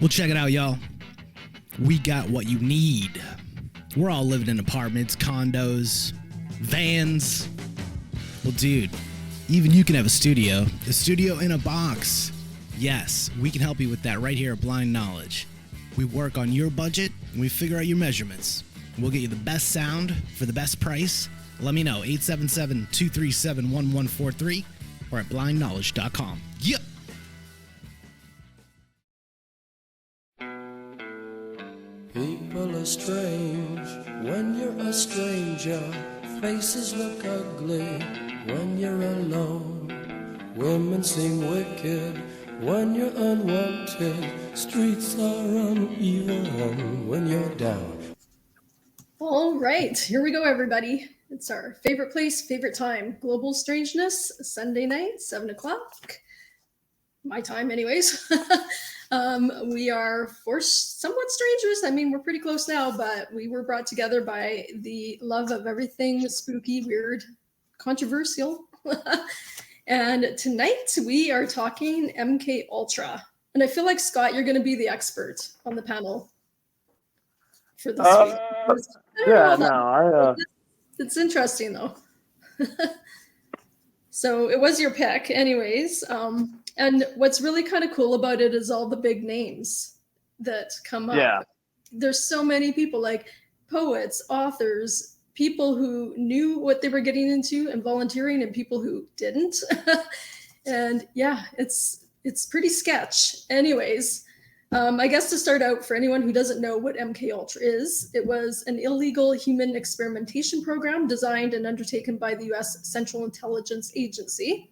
Well, check it out, y'all. We got what you need. We're all living in apartments, condos, vans. Well, dude, even you can have a studio in a box. Yes, we can help you with that right here at Blind Knowledge. We work on your budget and we figure out your measurements. We'll get you the best sound for the best price. Let me know, 877-237-1143 or at blindknowledge.com. Yep. People are strange when you're a stranger. Faces look ugly when you're alone. Women seem wicked when you're unwanted. Streets are uneven when you're down. All right, here we go, everybody. It's our favorite place, favorite time. Global Strangeness, Sunday night, 7 o'clock. My time, anyways. We are somewhat strangers. I mean, we're pretty close now, but we were brought together by the love of everything spooky, weird, controversial. And tonight we are talking MK Ultra. And I feel like, Scott, you're going to be the expert on the panel for this week. It's interesting, though. So it was your pick anyways. And what's really kind of cool about it is all the big names that come up. Yeah. There's so many people, like poets, authors, people who knew what they were getting into and volunteering, and people who didn't. And yeah, it's pretty sketch. Anyways, I guess to start out, for anyone who doesn't know what MK Ultra is, it was an illegal human experimentation program designed and undertaken by the U.S. Central Intelligence Agency.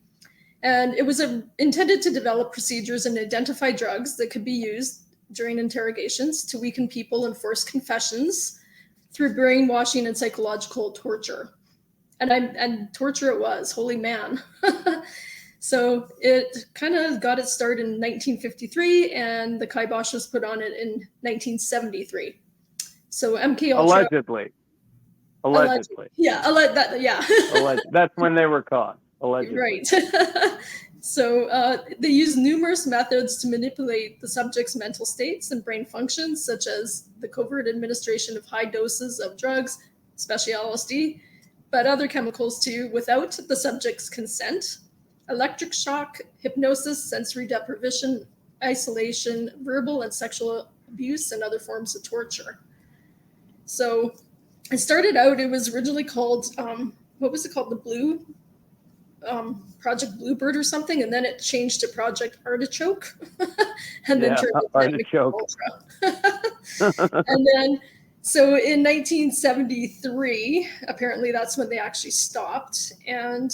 And it was intended to develop procedures and identify drugs that could be used during interrogations to weaken people and force confessions through brainwashing and psychological torture. And torture it was, holy man. So it kind of got its start in 1953, and the kibosh was put on it in 1973. So MK Ultra. Allegedly. Yeah, yeah. That's when they were caught. Allegedly. Right. So they use numerous methods to manipulate the subject's mental states and brain functions, such as the covert administration of high doses of drugs, especially LSD, but other chemicals too, without the subject's consent, electric shock, hypnosis, sensory deprivation, isolation, verbal and sexual abuse, and other forms of torture. So it started out, it was originally called, what was it called? The Blue Project Bluebird or something, and then it changed to Project Artichoke, and then turned into Artichoke. And then, so in 1973, apparently that's when they actually stopped, and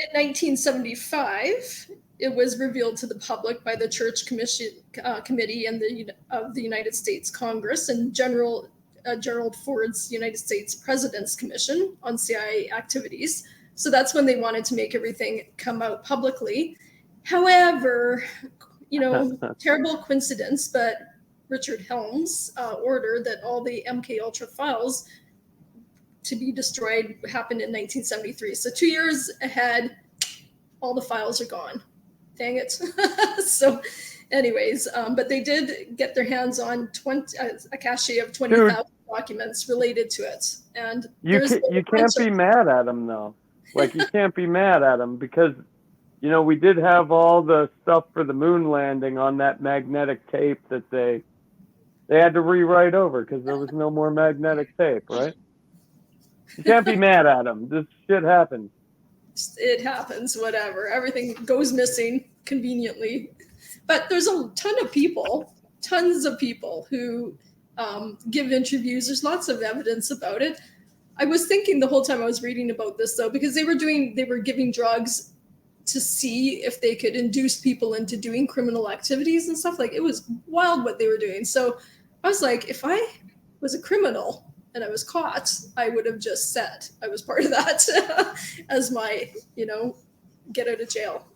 in 1975, it was revealed to the public by the Church Committee and of the United States Congress and Gerald Ford's United States President's Commission on CIA activities. So that's when they wanted to make everything come out publicly. However, terrible coincidence, but Richard Helms' order that all the MK Ultra files to be destroyed happened in 1973. So 2 years ahead, all the files are gone. Dang it. So anyways, but they did get their hands on a cache of 20,000 documents related to it. And you can't be mad at them, though. Like, you can't be mad at them because, we did have all the stuff for the moon landing on that magnetic tape that they had to rewrite over because there was no more magnetic tape, right? You can't be mad at them. This shit happens. It happens, whatever. Everything goes missing conveniently. But there's a tons of people who give interviews. There's lots of evidence about it. I was thinking the whole time I was reading about this, though, because they were giving drugs to see if they could induce people into doing criminal activities and stuff. Like, it was wild what they were doing. So I was like, if I was a criminal and I was caught, I would have just said I was part of that as my, get out of jail,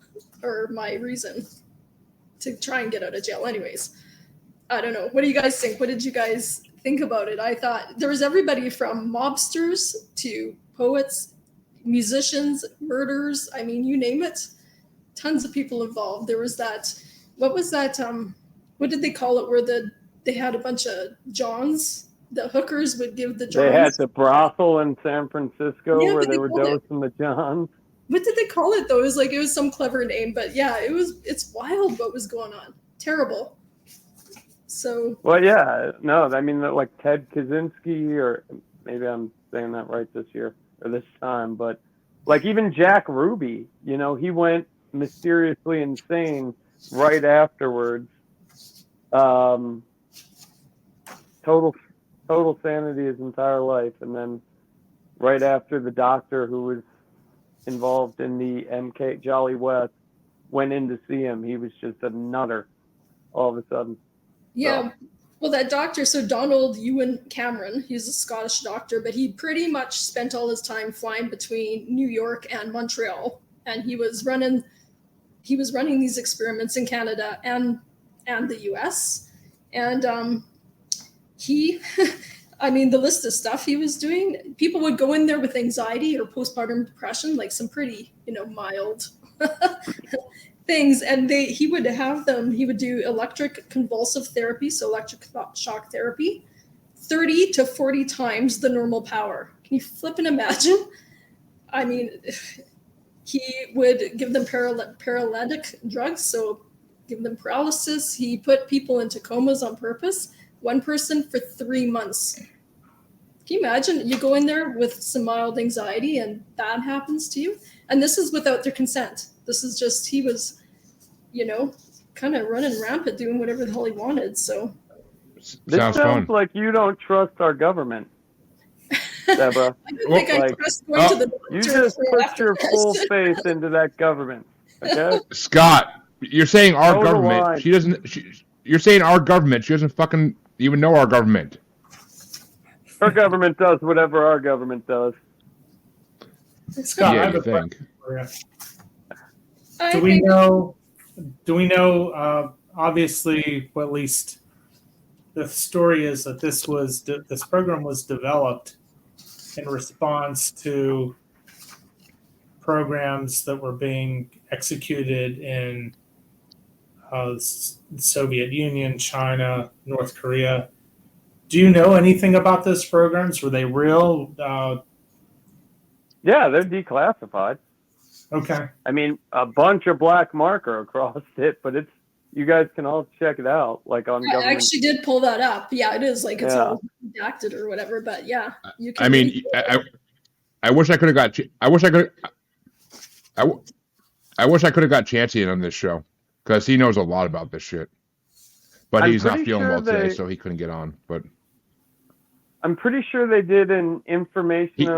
or my reason to try and get out of jail. Anyways, I don't know. What do you guys think? What did you guys think about it? I thought there was everybody from mobsters to poets, musicians, murderers. I mean, you name it. Tons of people involved. There was that what was that? What did they call it? Where they had a bunch of Johns. The hookers would give the Johns. They had the brothel in San Francisco Yeah, where but they they were called it. dosing the Johns. What did they call it though? It was like, it was some clever name, but yeah, it's wild what was going on. Terrible. So Well, yeah, no, I mean, like Ted Kaczynski, or maybe I'm saying that right this year or this time, but like even Jack Ruby, you know, he went mysteriously insane right afterwards. Total sanity his entire life, and then right after the doctor who was involved in the MK Jolly West went in to see him, he was just a nutter all of a sudden. yeah, well, that doctor, so Donald Ewan Cameron, he's a Scottish doctor, but he pretty much spent all his time flying between New York and Montreal, and he was running these experiments in Canada and the US, and he I mean, the list of stuff he was doing, people would go in there with anxiety or postpartum depression, like some pretty, mild things, and he would do electric convulsive therapy, so electric shock therapy, 30 to 40 times the normal power. Can you flip and imagine? I mean, he would give them paralytic drugs, so give them paralysis. He put people into comas on purpose. One person for 3 months. Can you imagine? You go in there with some mild anxiety and that happens to you? And this is without their consent. This is just, he was, kind of running rampant, doing whatever the hell he wanted. So this sounds like you don't trust our government, Deborah. I don't think I trust going to the doctor. You just put your full faith into that government, okay? Scott, you're saying our government. You're saying our government. She doesn't fucking even know our government. Her government does whatever our government does. Scott, I have a question for you. Do we know, obviously, well, at least the story is that this program was developed in response to programs that were being executed in the Soviet Union, China, North Korea. Do you know anything about those programs? Were they real? Yeah, they're declassified. Okay. I mean, a bunch of black marker across it, but you guys can all check it out, like on government. I actually did pull that up. Yeah, it is like it's all redacted or whatever, but yeah, you can. I mean, I wish I could have got. I wish I could have got Chancey in on this show because he knows a lot about this shit. But he's not feeling well today, so he couldn't get on. But I'm pretty sure they did an information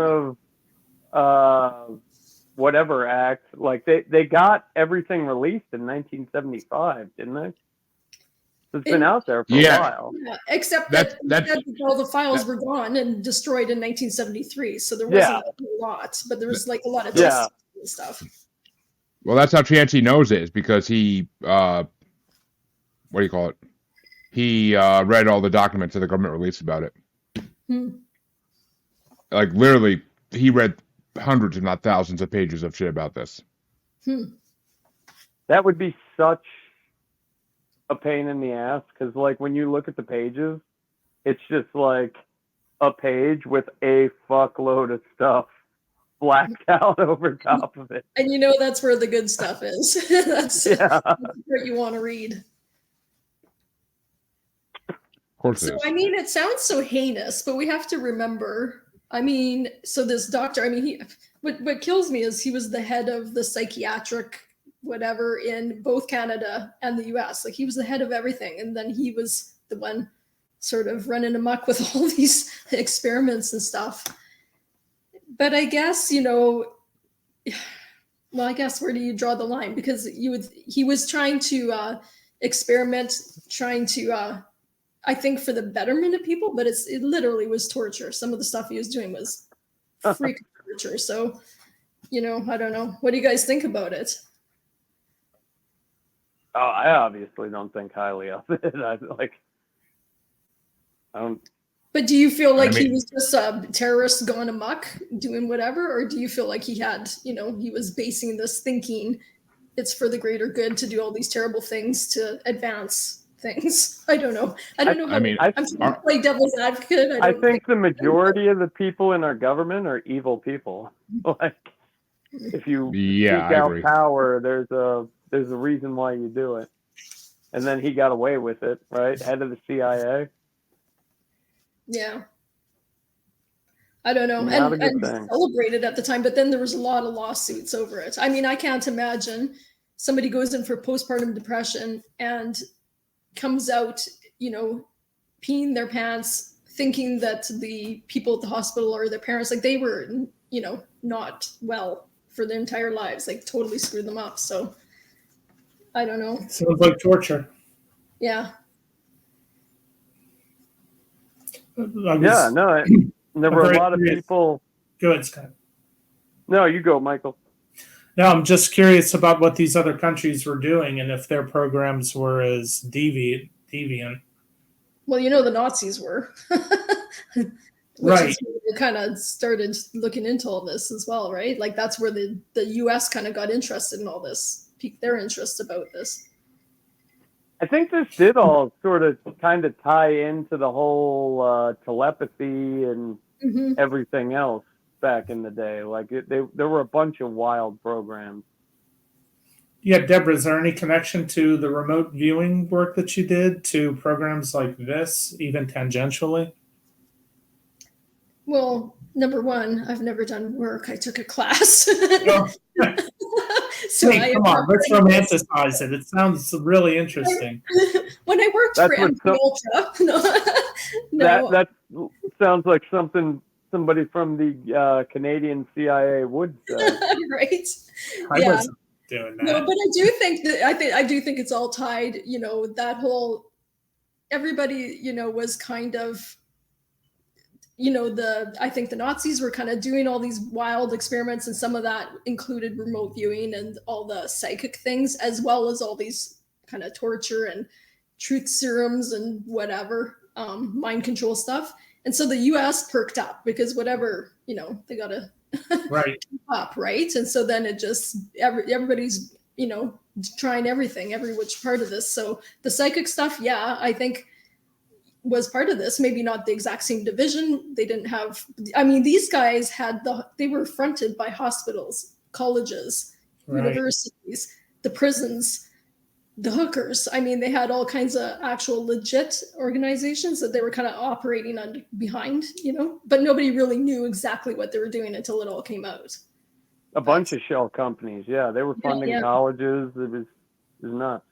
of whatever act. Like they got everything released in 1975, didn't they? It's been out there for a while. Yeah, except that all the files were gone and destroyed in 1973. So there wasn't a lot, but there was like a lot of tests and stuff. Well, that's how Chancey knows it, is because he what do you call it? He read all the documents that the government released about it. Like literally, he read hundreds, if not thousands, of pages of shit about this. That would be such a pain in the ass, because like when you look at the pages, it's just like a page with a fuckload of stuff blacked out over top of it. And that's where the good stuff is. That's what you want to read. So, I mean, it sounds so heinous, but we have to remember, I mean, so this doctor, I mean, what kills me is he was the head of the psychiatric whatever in both Canada and the US. Like he was the head of everything. And then he was the one sort of running amok with all these experiments and stuff. But I guess, well, I guess where do you draw the line? Because he was trying to experiment, trying to, I think for the betterment of people, but it literally was torture. Some of the stuff he was doing was freak torture. So, I don't know. What do you guys think about it? Oh, I obviously don't think highly of it. But do you feel like he was just a terrorist gone amok doing whatever? Or do you feel like he had, he was basing this thinking it's for the greater good to do all these terrible things to advance things. I don't know. I don't know how. I'm trying to play devil's advocate. I think the majority of the people in our government are evil people. Like, if you seek out power, there's a reason why you do it. And then he got away with it, right? Head of the CIA. Yeah. I don't know. And celebrated at the time, but then there was a lot of lawsuits over it. I mean, I can't imagine somebody goes in for postpartum depression and comes out, peeing their pants, thinking that the people at the hospital or their parents, like they were, not well for their entire lives, like totally screwed them up. So I don't know. Sounds like torture. Yeah. There were a lot of people. Go ahead, Scott. No, you go, Michael. No, I'm just curious about what these other countries were doing and if their programs were as deviant. Well, the Nazis were. Right. We kind of started looking into all this as well, right? Like that's where the U.S. kind of got interested in all this, piqued their interest about this. I think this did all sort of kind of tie into the whole telepathy and everything else back in the day. Like there were a bunch of wild programs. Yeah, Deborah, is there any connection to the remote viewing work that you did to programs like this, even tangentially? Well, number one, I've never done work. I took a class. So hey, come on, let's romanticize it. It sounds really interesting. When I worked for MP Ultra, that sounds like somebody from the Canadian CIA would say. Right? I wasn't doing that. No, but I do think it's all tied. That whole everybody was kind of. I think the Nazis were kind of doing all these wild experiments, and some of that included remote viewing and all the psychic things, as well as all these kind of torture and truth serums and whatever, mind control stuff. And so the U.S. perked up because whatever, they got to keep up, right? And so then it just, everybody's, trying everything, every which part of this. So the psychic stuff, yeah, I think was part of this, maybe not the exact same division. They didn't have, these guys they were fronted by hospitals, colleges, universities, the prisons, the hookers. They had all kinds of actual legit organizations that they were kind of operating behind, but nobody really knew exactly what they were doing until it all came out. A bunch of shell companies. Yeah. They were funding colleges. It was nuts.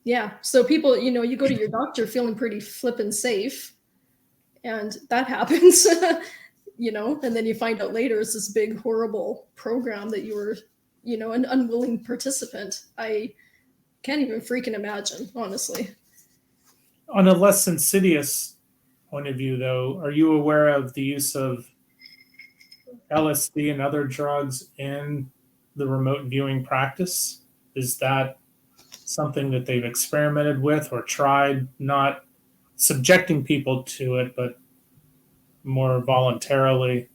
Yeah. So people, you go to your doctor feeling pretty flippin' safe, and that happens, and then you find out later it's this big, horrible program that you were, an unwilling participant. I can't even freaking imagine, honestly. On a less insidious point of view, though, are you aware of the use of LSD and other drugs in the remote viewing practice? Is that something that they've experimented with or tried, not subjecting people to it, but more voluntarily?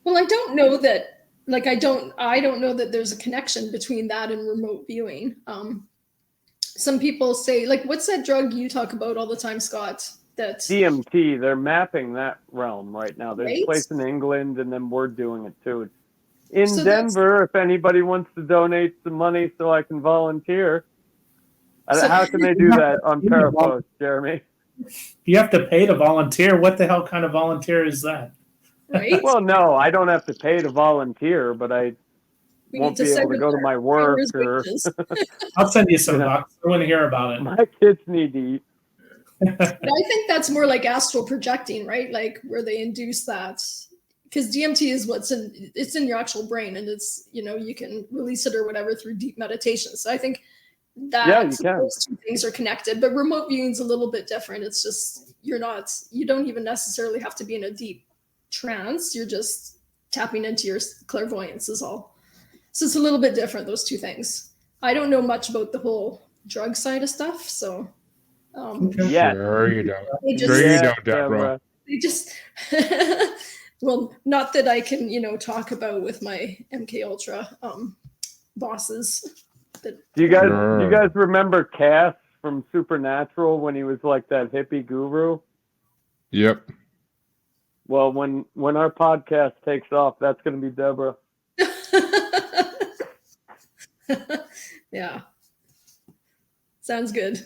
Well, I don't know that, I don't know that there's a connection between that and remote viewing. Some people say, what's that drug you talk about all the time, Scott? That DMT, they're mapping that realm right now. There's a place in England, and then we're doing it too. In Denver, if anybody wants to donate some money so I can volunteer. How can they do that on Parapost, Jeremy? You have to pay to volunteer. What the hell kind of volunteer is that? Right? Well, no, I don't have to pay to volunteer, but I won't be able to go to my work. I'll send you some bucks. I want to hear about it. My kids need to eat. But I think that's more like astral projecting, right? Where they induce that. Because DMT is it's in your actual brain, and it's, you can release it or whatever through deep meditation. So I think that those two things are connected, but remote viewing is a little bit different. It's just, you don't even necessarily have to be in a deep trance. You're just tapping into your clairvoyance is all. So it's a little bit different, those two things. I don't know much about the whole drug side of stuff. So Sure you don't. You don't, Deborah. They just, well, not that I can, talk about with my MK Ultra bosses. Do you guys remember Cass from Supernatural when he was like that hippie guru? Yep. Well, when our podcast takes off, that's going to be Deborah. Yeah. Sounds good.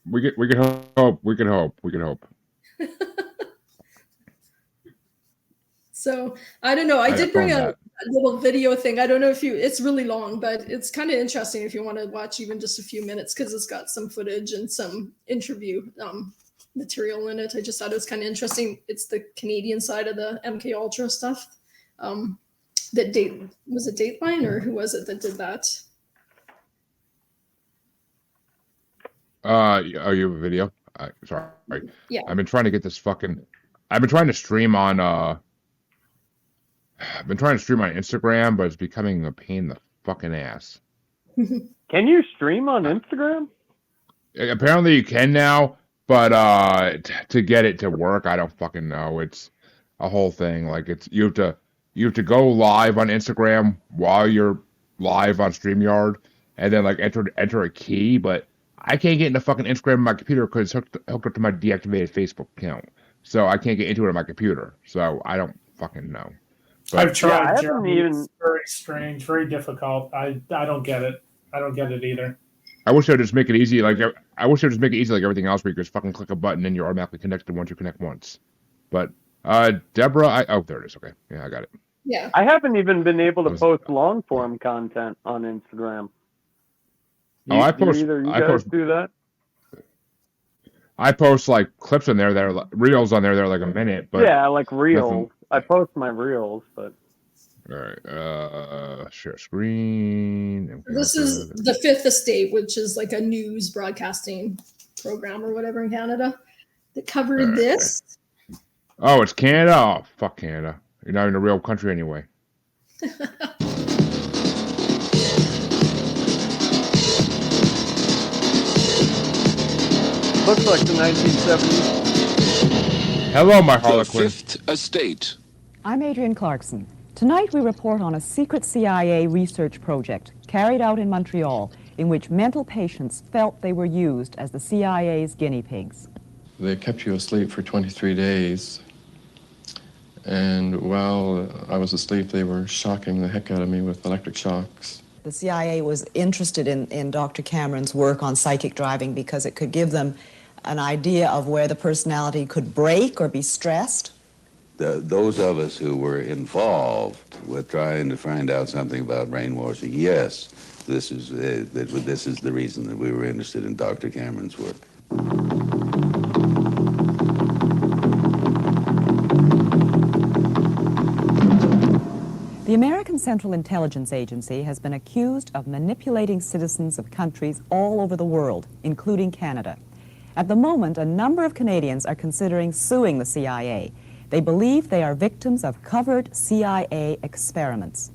We can hope. We can hope. So I don't know. I did bring a little video thing. I don't know if it's really long, but it's kind of interesting if you want to watch even just a few minutes, because it's got some footage and some interview material in it. I just thought it was kind of interesting. It's the Canadian side of the MK Ultra stuff. Was it Dateline, or who was it that did that? You have a video? Sorry. Yeah. I've been trying to get this I've been trying to stream on Instagram, but it's becoming a pain in the fucking ass. Can you stream on Instagram? Apparently you can now, but to get it to work, I don't fucking know. It's a whole thing. Like you have to go live on Instagram while you're live on StreamYard, and then like enter a key, but I can't get into fucking Instagram on my computer because it's hooked up to my deactivated Facebook account. So I can't get into it on my computer. So I don't fucking know. But I've tried, Jeremy. It's very strange, very difficult. I don't get it. I don't get it either. I wish they'd just make it easy. Like everything else, where you just fucking click a button and you're automatically connected once you connect once. But Deborah, there it is. Okay, yeah, I got it. Yeah. I haven't even been able to post long form content on Instagram. I post. Do that? I post like clips in there that are reels on there that are like a minute. But yeah, like reels. Nothing. I post my reels, but. All right. Share screen. This is the Fifth Estate, which is like a news broadcasting program or whatever in Canada that covered this. Oh, it's Canada? Oh, fuck Canada. You're not in a real country anyway. Looks like the 1970s. Hello, my Harlequin. The Fifth Estate. I'm Adrienne Clarkson. Tonight we report on a secret CIA research project carried out in Montreal in which mental patients felt they were used as the CIA's guinea pigs. They kept you asleep for 23 days. And while I was asleep, they were shocking the heck out of me with electric shocks. The CIA was interested in Dr. Cameron's work on psychic driving because it could give them an idea of where the personality could break or be stressed. Those of us who were involved with trying to find out something about brainwashing, yes, this is the reason that we were interested in Dr. Cameron's work. The American Central Intelligence Agency has been accused of manipulating citizens of countries all over the world, including Canada. At the moment, a number of Canadians are considering suing the CIA. They believe they are victims of covered CIA experiments.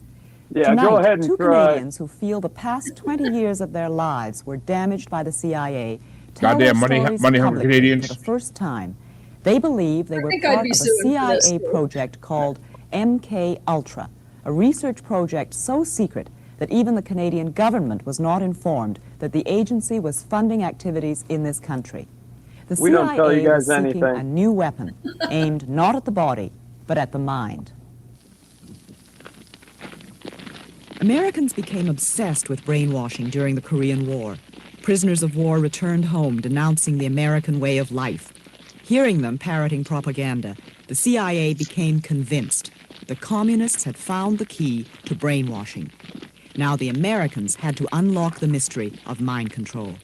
Yeah, Tonight, go ahead and two try. Canadians who feel the past 20 years of their lives were damaged by the CIA tell Goddamn their stories money hungry publicly Canadians. for the first time. They believe they were part of a CIA project called MK Ultra, a research project so secret that even the Canadian government was not informed that the agency was funding activities in this country. The We don't tell you CIA guys was seeking anything. a new weapon aimed not at the body, but at the mind. Americans became obsessed with brainwashing during the Korean War. Prisoners of war returned home denouncing the American way of life. Hearing them parroting propaganda, the CIA became convinced the communists had found the key to brainwashing. Now the Americans had to unlock the mystery of mind control.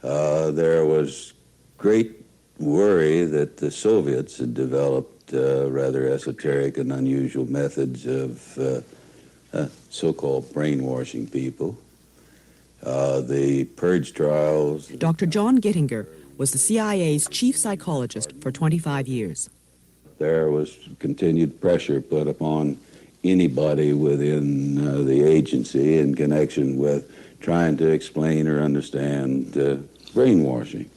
There was great worry that the Soviets had developed rather esoteric and unusual methods of so-called brainwashing people. The purge trials. Dr. John Gittinger was the CIA's chief psychologist for 25 years. There was continued pressure put upon anybody within the agency in connection with trying to explain or understand brainwashing.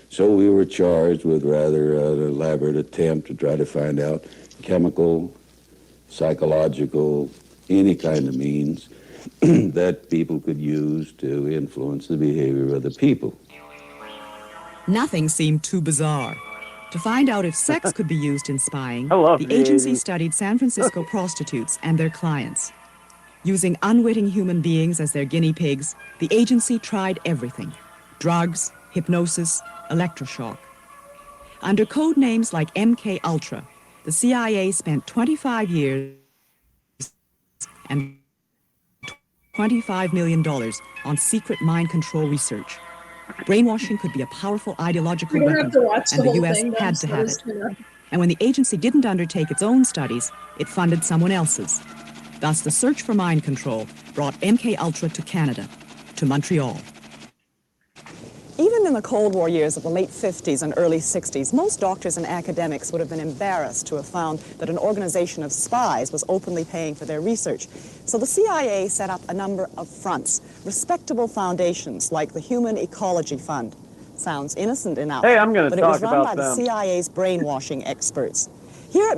So we were charged with rather an elaborate attempt to try to find out chemical, psychological, any kind of means that people could use to influence the behavior of the people. Nothing seemed too bizarre. To find out if sex could be used in spying, love the the agency 80s. studied San Francisco prostitutes and their clients. Using unwitting human beings as their guinea pigs, the agency tried everything: drugs, hypnosis, electroshock. Under code names like MK Ultra, the CIA spent 25 years and $25 million on secret mind control research. Brainwashing could be a powerful ideological We don't have weapon, to watch and the the whole U.S. thing. had to have it. And when the agency didn't undertake its own studies, it funded someone else's. Thus, the search for mind control brought MK Ultra to Canada, to Montreal. Even in the Cold War years of the late 50s and early 60s, most doctors and academics would have been embarrassed to have found that an organization of spies was openly paying for their research. So the CIA set up a number of fronts, respectable foundations like the Human Ecology Fund. Sounds innocent enough, Hey, I'm gonna but it was talk run about by the them. CIA's brainwashing experts. Here at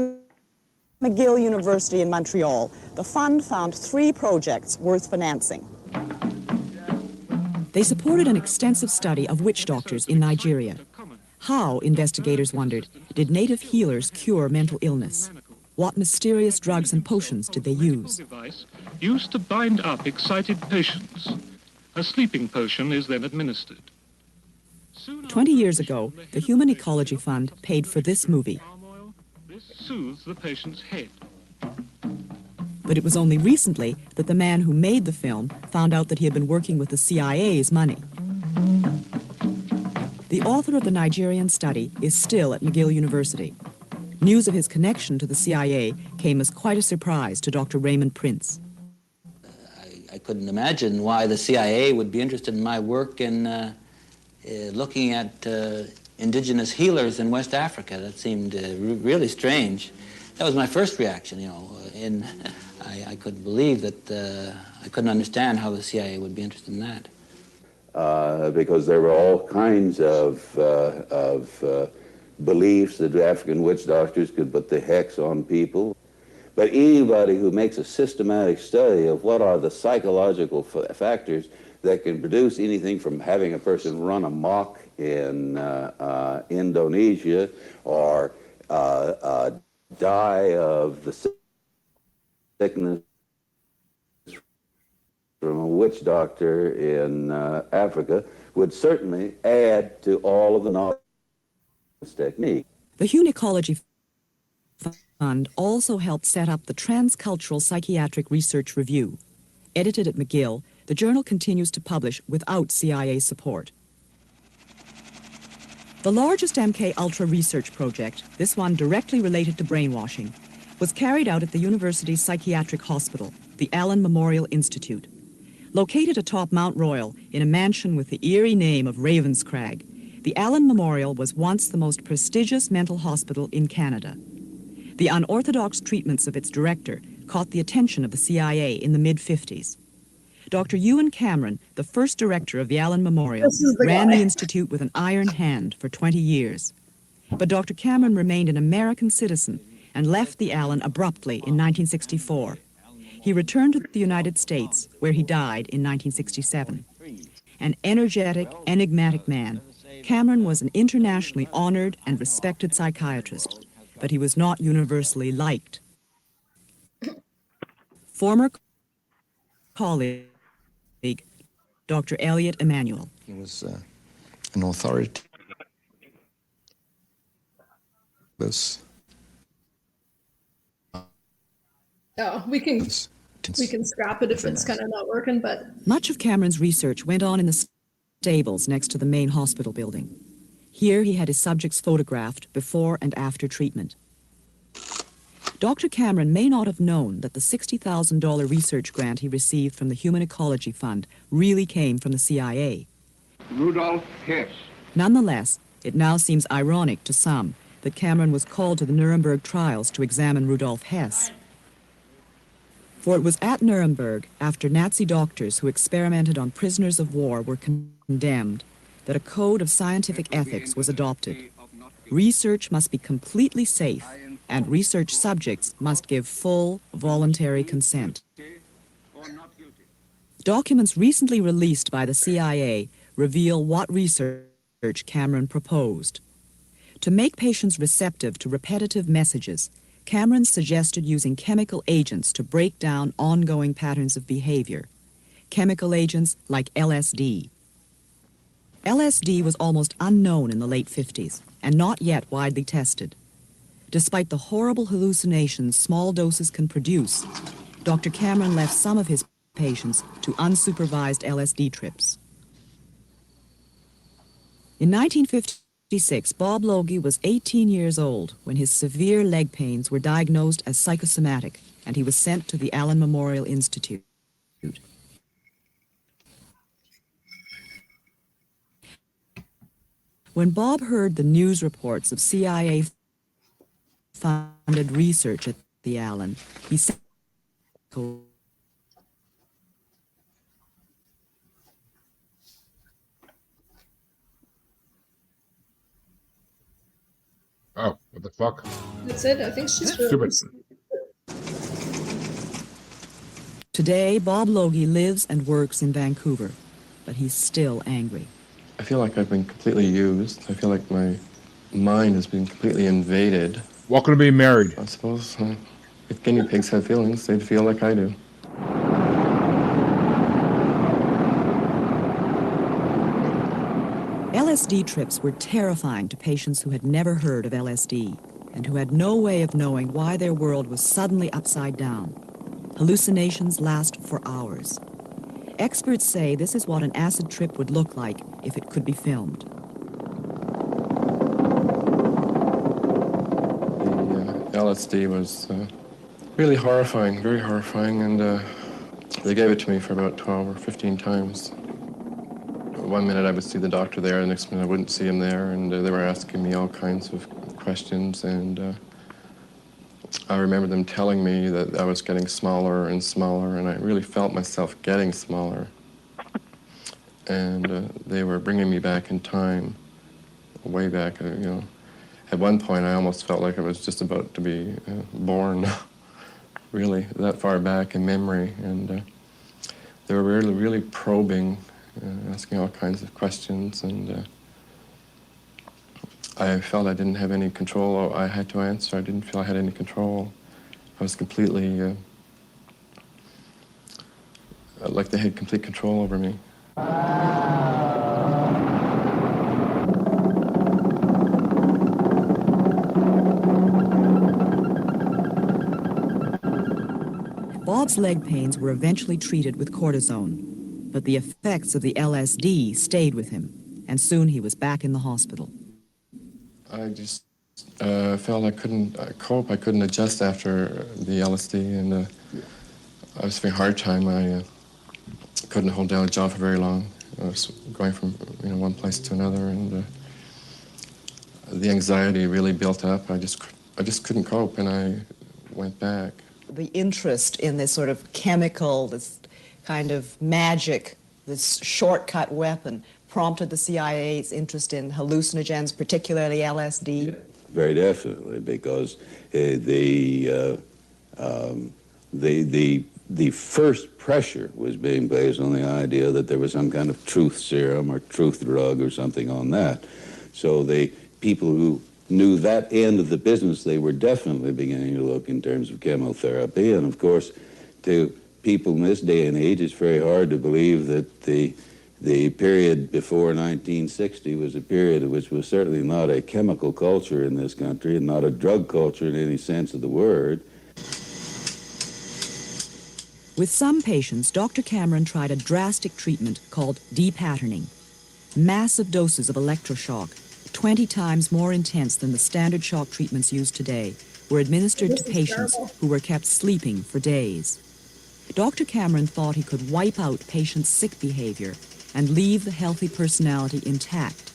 McGill University in Montreal, the fund found 3 projects worth financing. They supported an extensive study of witch doctors in Nigeria. How, investigators wondered, did native healers cure mental illness? What mysterious drugs and potions did they use? Device used to bind up excited patients. A sleeping potion is then administered. 20 years ago, the Human Ecology Fund paid for this movie. This soothes the patient's head. But it was only recently that the man who made the film found out that he had been working with the CIA's money. The author of the Nigerian study is still at McGill University. News of his connection to the CIA came as quite a surprise to Dr. Raymond Prince. I couldn't imagine why the CIA would be interested in my work in looking at indigenous healers in West Africa. That seemed really strange. That was my first reaction, you know. I couldn't believe that, I couldn't understand how the CIA would be interested in that. Because there were all kinds of beliefs that African witch doctors could put the hex on people. But anybody who makes a systematic study of what are the psychological factors that can produce anything from having a person run amok in Indonesia or die of the sickness from a witch doctor in Africa would certainly add to all of the knowledge technique. The Human Ecology Fund also helped set up the Transcultural Psychiatric Research Review. Edited at McGill, the journal continues to publish without CIA support. The largest MK Ultra research project, this one directly related to brainwashing, was carried out at the university's psychiatric hospital, the Allen Memorial Institute. Located atop Mount Royal in a mansion with the eerie name of Ravenscrag, the Allen Memorial was once the most prestigious mental hospital in Canada. The unorthodox treatments of its director caught the attention of the CIA in the mid-50s. Dr. Ewan Cameron, the first director of the Allen Memorial, ran the institute with an iron hand for 20 years. But Dr. Cameron remained an American citizen and left the Allen abruptly in 1964. He returned to the United States, where he died in 1967. An energetic, enigmatic man, Cameron was an internationally honored and respected psychiatrist, but he was not universally liked. Former colleague, Dr. Elliot Emanuel. He was an authority. Oh, we can scrap it if it's kind of not working, but... Much of Cameron's research went on in the stables next to the main hospital building. Here he had his subjects photographed before and after treatment. Dr. Cameron may not have known that the $60,000 research grant he received from the Human Ecology Fund really came from the CIA. Rudolf Hess. Nonetheless, it now seems ironic to some that Cameron was called to the Nuremberg trials to examine Rudolf Hess. For it was at Nuremberg, after Nazi doctors who experimented on prisoners of war were condemned, that a code of scientific ethics was adopted. Research must be completely safe, and research subjects must give full, voluntary consent. Documents recently released by the CIA reveal what research Cameron proposed. To make patients receptive to repetitive messages, Cameron suggested using chemical agents to break down ongoing patterns of behavior. Chemical agents like LSD. LSD was almost unknown in the late 50s and not yet widely tested. Despite the horrible hallucinations small doses can produce, Dr. Cameron left some of his patients to unsupervised LSD trips. In 1956, Bob Logie was 18 years old when his severe leg pains were diagnosed as psychosomatic, and he was sent to the Allen Memorial Institute. When Bob heard the news reports of CIA-funded research at the Allen, he said, Oh, what the fuck? That's it. I think she's Stupid. Today, Bob Logie lives and works in Vancouver, but he's still angry. I feel like I've been completely used. I feel like my mind has been completely invaded. Welcome to being married. I suppose if guinea pigs had feelings, they'd feel like I do. LSD trips were terrifying to patients who had never heard of LSD and who had no way of knowing why their world was suddenly upside down. Hallucinations last for hours. Experts say this is what an acid trip would look like if it could be filmed. The LSD was really horrifying, very horrifying, and they gave it to me for about 12 or 15 times. One minute I would see the doctor there, the next minute I wouldn't see him there, and they were asking me all kinds of questions, and I remember them telling me that I was getting smaller and smaller, and I really felt myself getting smaller. And they were bringing me back in time, way back, you know. At one point, I almost felt like I was just about to be born, really, that far back in memory. And they were really, really probing, asking all kinds of questions, and I felt I didn't have any control. I had to answer. I didn't feel I had any control. I was completely, like they had complete control over me. Bob's leg pains were eventually treated with cortisone, but the effects of the LSD stayed with him, and soon he was back in the hospital. I just felt I couldn't cope. I couldn't adjust after the LSD, and I was having a hard time. I couldn't hold down a job for very long. I was going from one place to another, and the anxiety really built up. I just couldn't cope, and I went back. The interest in this sort of chemical, this kind of magic, this shortcut weapon, prompted the CIA's interest in hallucinogens, particularly LSD? Very definitely, because the first pressure was being placed on the idea that there was some kind of truth serum or truth drug or something on that. So the people who knew that end of the business, they were definitely beginning to look in terms of chemotherapy. And of course, to people in this day and age, it's very hard to believe that the period before 1960 was a period which was certainly not a chemical culture in this country and not a drug culture in any sense of the word. With some patients, Dr. Cameron tried a drastic treatment called depatterning. Massive doses of electroshock, 20 times more intense than the standard shock treatments used today, were administered to patients who were kept sleeping for days. Dr. Cameron thought he could wipe out patients' sick behavior and leave the healthy personality intact.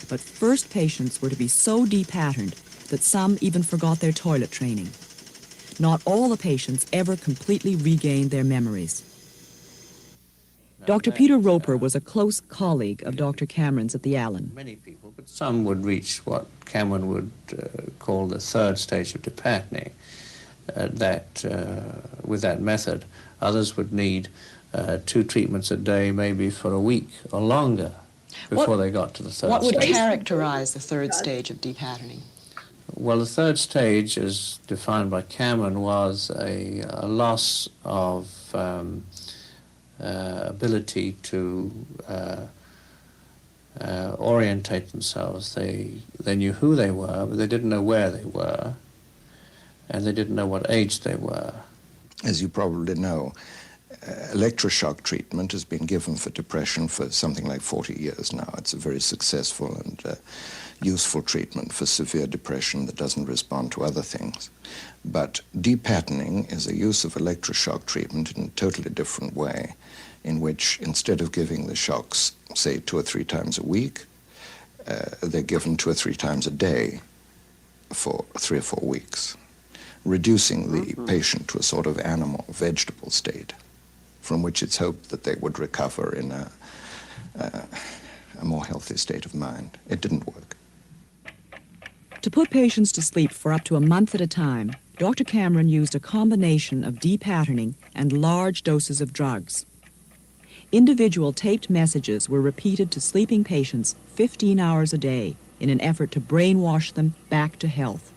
But first patients were to be so depatterned that some even forgot their toilet training. Not all the patients ever completely regained their memories. Dr. Peter Roper was a close colleague of Dr. Cameron's at the Allen. Many people, but some would reach what Cameron would call the third stage of depatony. With that method, others would need 2 treatments a day, maybe for a week or longer, before they got to the third What would stage. characterize the third stage of depatterning? Well, the third stage, as defined by Cameron, was a loss of ability to orientate themselves. They knew who they were, but they didn't know where they were, and they didn't know what age they were. As you probably know, electroshock treatment has been given for depression for something like 40 years now. It's a very successful and useful treatment for severe depression that doesn't respond to other things. But depatterning is a use of electroshock treatment in a totally different way, in which instead of giving the shocks, say, 2 or 3 times a week, they're given 2 or 3 times a day for 3 or 4 weeks, reducing the patient to a sort of animal, vegetable state, from which it's hoped that they would recover in a more healthy state of mind. It didn't work. To put patients to sleep for up to a month at a time, Dr. Cameron used a combination of depatterning and large doses of drugs. Individual taped messages were repeated to sleeping patients 15 hours a day in an effort to brainwash them back to health.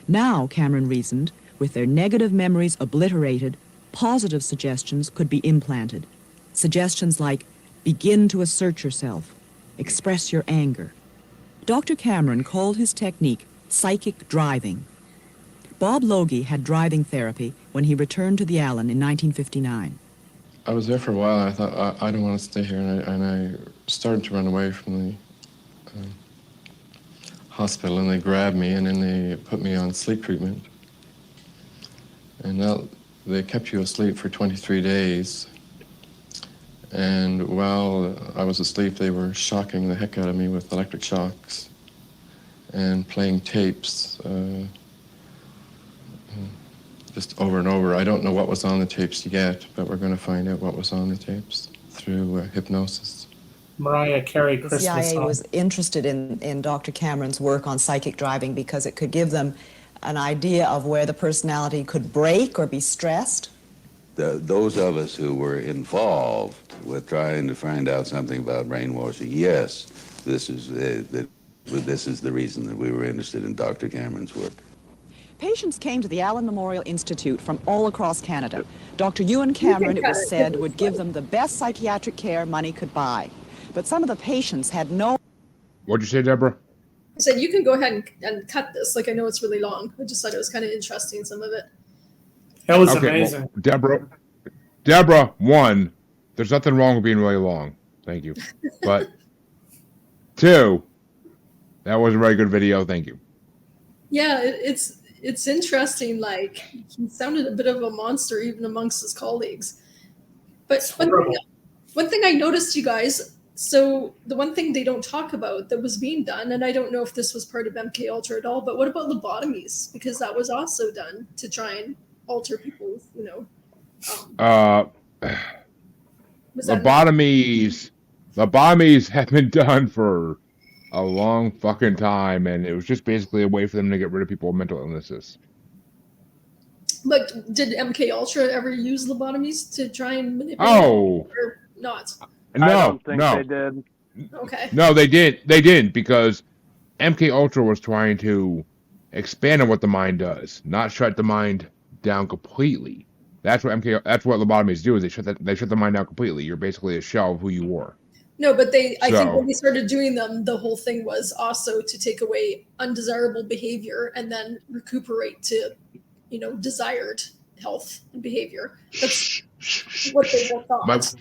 Now, Cameron reasoned, with their negative memories obliterated, positive suggestions could be implanted. Suggestions like, begin to assert yourself, express your anger. Dr. Cameron called his technique psychic driving. Bob Logie had driving therapy when he returned to the Allen in 1959. I was there for a while, and I thought, I don't want to stay here, and I started to run away from the hospital, and they grabbed me, and then they put me on sleep treatment. And now they kept you asleep for 23 days. And while I was asleep, they were shocking the heck out of me with electric shocks and playing tapes just over and over. I don't know what was on the tapes yet, but we're going to find out what was on the tapes through hypnosis. Mariah Carey, The Christmas CIA song. was interested in Dr. Cameron's work on psychic driving because it could give them an idea of where the personality could break or be stressed. Those of us who were involved with trying to find out something about brainwashing, yes, this is the reason that we were interested in Dr. Cameron's work. Patients came to the Allen Memorial Institute from all across Canada. Dr. Ewan Cameron, it was said, would give them the best psychiatric care money could buy. But some of the patients had no... What'd you say, Deborah? I said, you can go ahead and cut this. Like, I know it's really long. I just thought it was kind of interesting, some of it. That was okay, amazing. Well, Deborah, 1, there's nothing wrong with being really long. Thank you. But 2, that was a very good video. Thank you. Yeah, it's interesting. Like, he sounded a bit of a monster even amongst his colleagues. But one thing I noticed, you guys, so the one thing they don't talk about that was being done, and I don't know if this was part of MK Ultra at all, but what about lobotomies? Because that was also done to try and alter people's, lobotomies have been done for a long fucking time, and it was just basically a way for them to get rid of people with mental illnesses. But did MK Ultra ever use lobotomies to try and manipulate? Oh, or not? No, I don't think no. they did. Okay. No, they didn't, because MK Ultra was trying to expand on what the mind does, not shut the mind down completely. That's what lobotomies do, is they shut the mind down completely. You're basically a shell of who you were. No, but I think when they started doing them, the whole thing was also to take away undesirable behavior and then recuperate to, desired health and behavior. That's what they both thought.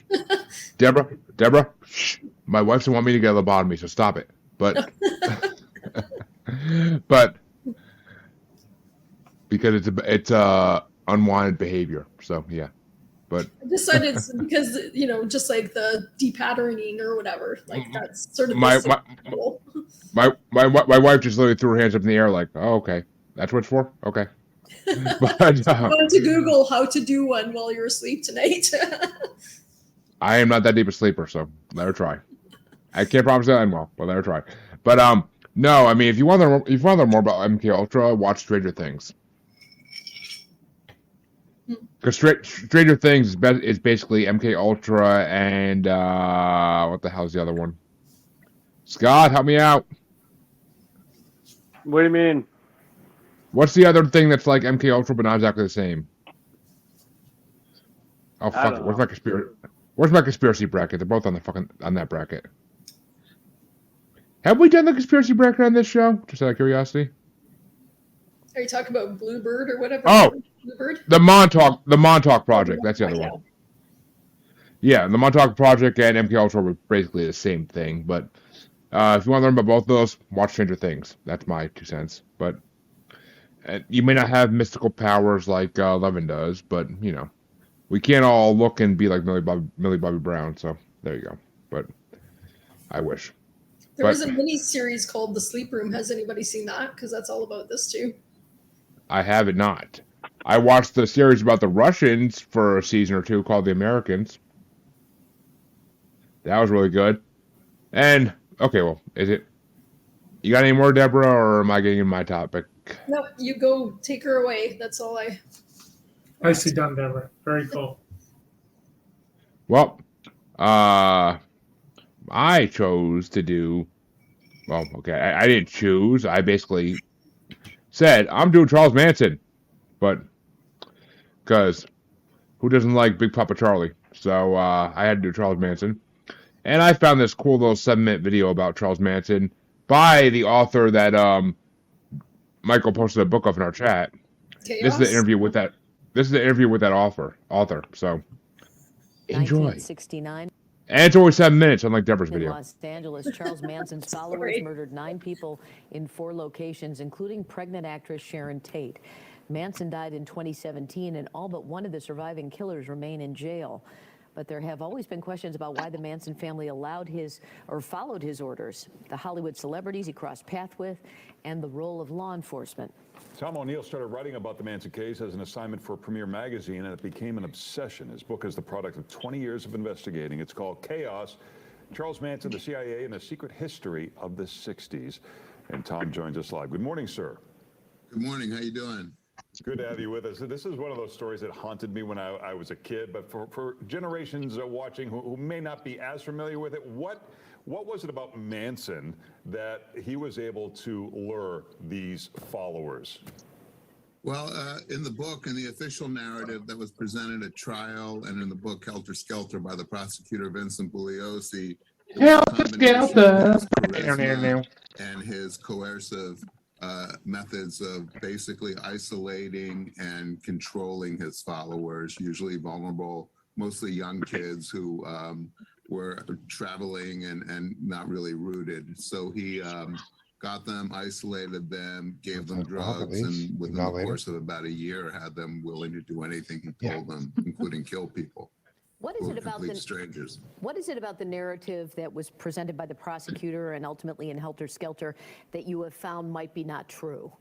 Deborah, my wife doesn't want me to get a lobotomy, so stop it. But, but because it's unwanted behavior. So yeah, but I decided it's because just like the depatterning or whatever, like that's sort of my wife just literally threw her hands up in the air like, oh, okay, that's what it's for. Okay. But I wanted to Google how to do one while you're asleep tonight. I am not that deep a sleeper, so let her try. I can't promise that I'm well, but let her try. But no, I mean, if you want to learn more about MK Ultra, watch Stranger Things. Because Stranger Things is basically MK Ultra and what the hell's the other one? Scott, help me out. What do you mean? What's the other thing that's like MK Ultra but not exactly the same? Oh fuck it! Where's my conspiracy bracket? They're both on that bracket. Have we done the conspiracy bracket on this show? Just out of curiosity. Are you talking about Bluebird or whatever? Oh, Bluebird? the Montauk Project. That's the other one. Yeah, the Montauk Project and MK Ultra were basically the same thing. But if you want to learn about both of those, watch Stranger Things. That's my 2 cents. But you may not have mystical powers like Levin does, but you know, we can't all look and be like Millie Bobby Brown. So there you go. But I wish. There was a mini series called The Sleep Room. Has anybody seen that? Because that's all about this too. I have it not. I watched the series about the Russians for a season or two called The Americans. That was really good. And, okay, well, is it... You got any more, Deborah, or am I getting in my topic? No, you go take her away. That's all I... Nicely done, Deborah. Very cool. Well, I chose to do... Well, okay, I didn't choose. I basically said, I'm doing Charles Manson. But, because who doesn't like Big Papa Charlie? So, I had to do Charles Manson. And I found this cool little 7-minute video about Charles Manson by the author that Michael posted a book of in our chat. Chaos? This is the interview with that. This is the interview with that author. So enjoy. 1969. And it's only 7 minutes, unlike Deborah's In video. Los Angeles, Charles Manson's followers murdered 9 people in 4 locations, including pregnant actress Sharon Tate. Manson died in 2017, and all but one of the surviving killers remain in jail. But there have always been questions about why the Manson family allowed his or followed his orders, the Hollywood celebrities he crossed paths with, and the role of law enforcement. Tom O'Neill started writing about the Manson case as an assignment for Premier magazine, and it became an obsession. His book is the product of 20 years of investigating. It's called Chaos: Charles Manson, the CIA, and the Secret History of the 60s. And Tom joins us live. Good morning, sir. Good morning. How you doing? Good to have you with us. This is one of those stories that haunted me when I was a kid, but for generations watching who may not be as familiar with it, what was it about Manson that he was able to lure these followers? Well, in the book, in the official narrative that was presented at trial, and in the book Helter Skelter by the prosecutor Vincent Bugliosi, Helter Skelter. And his coercive methods of basically isolating and controlling his followers, usually vulnerable, mostly young kids who were traveling and not really rooted. So he got them, isolated them, gave them drugs, and within the course of about a year had them willing to do anything he told them, including kill people. What is it about the strangers? What is it about the narrative that was presented by the prosecutor and ultimately in Helter Skelter that you have found might be not true?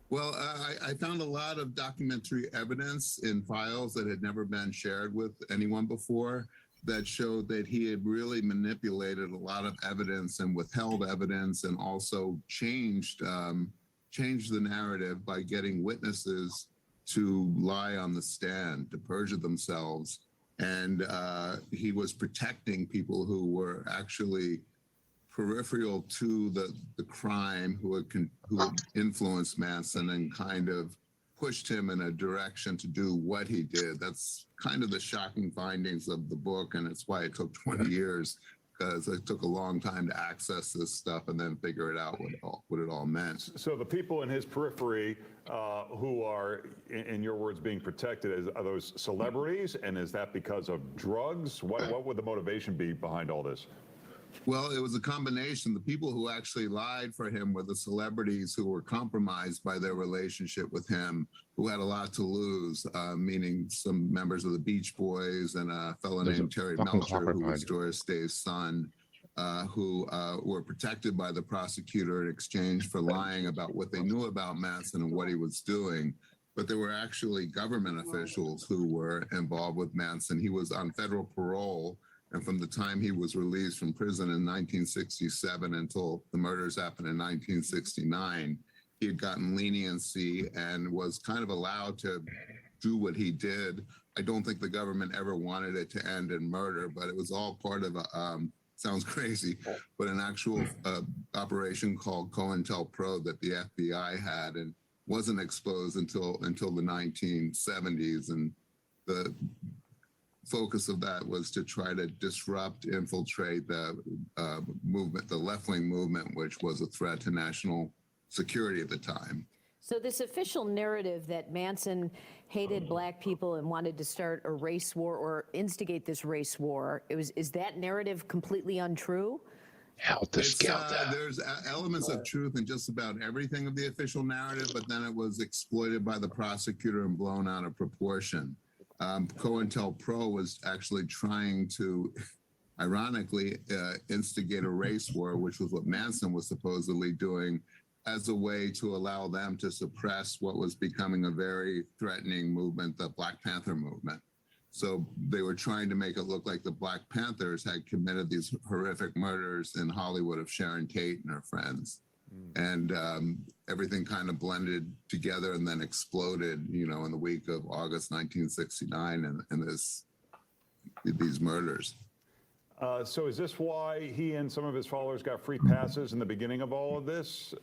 Well, I found a lot of documentary evidence in files that had never been shared with anyone before that showed that he had really manipulated a lot of evidence and withheld evidence, and also changed the narrative by getting witnesses to lie on the stand, to perjure themselves. And he was protecting people who were actually peripheral to the crime, who had influenced Manson and kind of pushed him in a direction to do what he did. That's kind of the shocking findings of the book, and it's why it took 20 years, because it took a long time to access this stuff and then figure it out what it all meant. So the people in his periphery who are, in your words, being protected, are those celebrities? And is that because of drugs? What would the motivation be behind all this? Well, it was a combination. The people who actually lied for him were the celebrities who were compromised by their relationship with him, who had a lot to lose, meaning some members of the Beach Boys and a fellow named Terry Melcher, who was Doris Day's son, who were protected by the prosecutor in exchange for lying about what they knew about Manson and what he was doing. but there were actually government officials who were involved with Manson. He was on federal parole, and from the time he was released from prison in 1967 until the murders happened in 1969, he had gotten leniency and was kind of allowed to do what he did. I don't think the government ever wanted it to end in murder, but it was all part of a, sounds crazy, but an actual operation called COINTELPRO that the FBI had, and wasn't exposed until the 1970s. And the focus of that was to try to disrupt, infiltrate the movement, the left-wing movement, which was a threat to national security at the time. So this official narrative that Manson hated black people and wanted to start a race war or instigate this race war, is that narrative completely untrue? There's elements of truth in just about everything of the official narrative, but then it was exploited by the prosecutor and blown out of proportion. COINTELPRO was actually trying to, ironically, instigate a race war, which was what Manson was supposedly doing, as a way to allow them to suppress what was becoming a very threatening movement, the Black Panther movement. So they were trying to make it look like the Black Panthers had committed these horrific murders in Hollywood of Sharon Tate and her friends. And everything kind of blended together and then exploded, in the week of August 1969 and these murders. So is this why he and some of his followers got free passes in the beginning of all of this?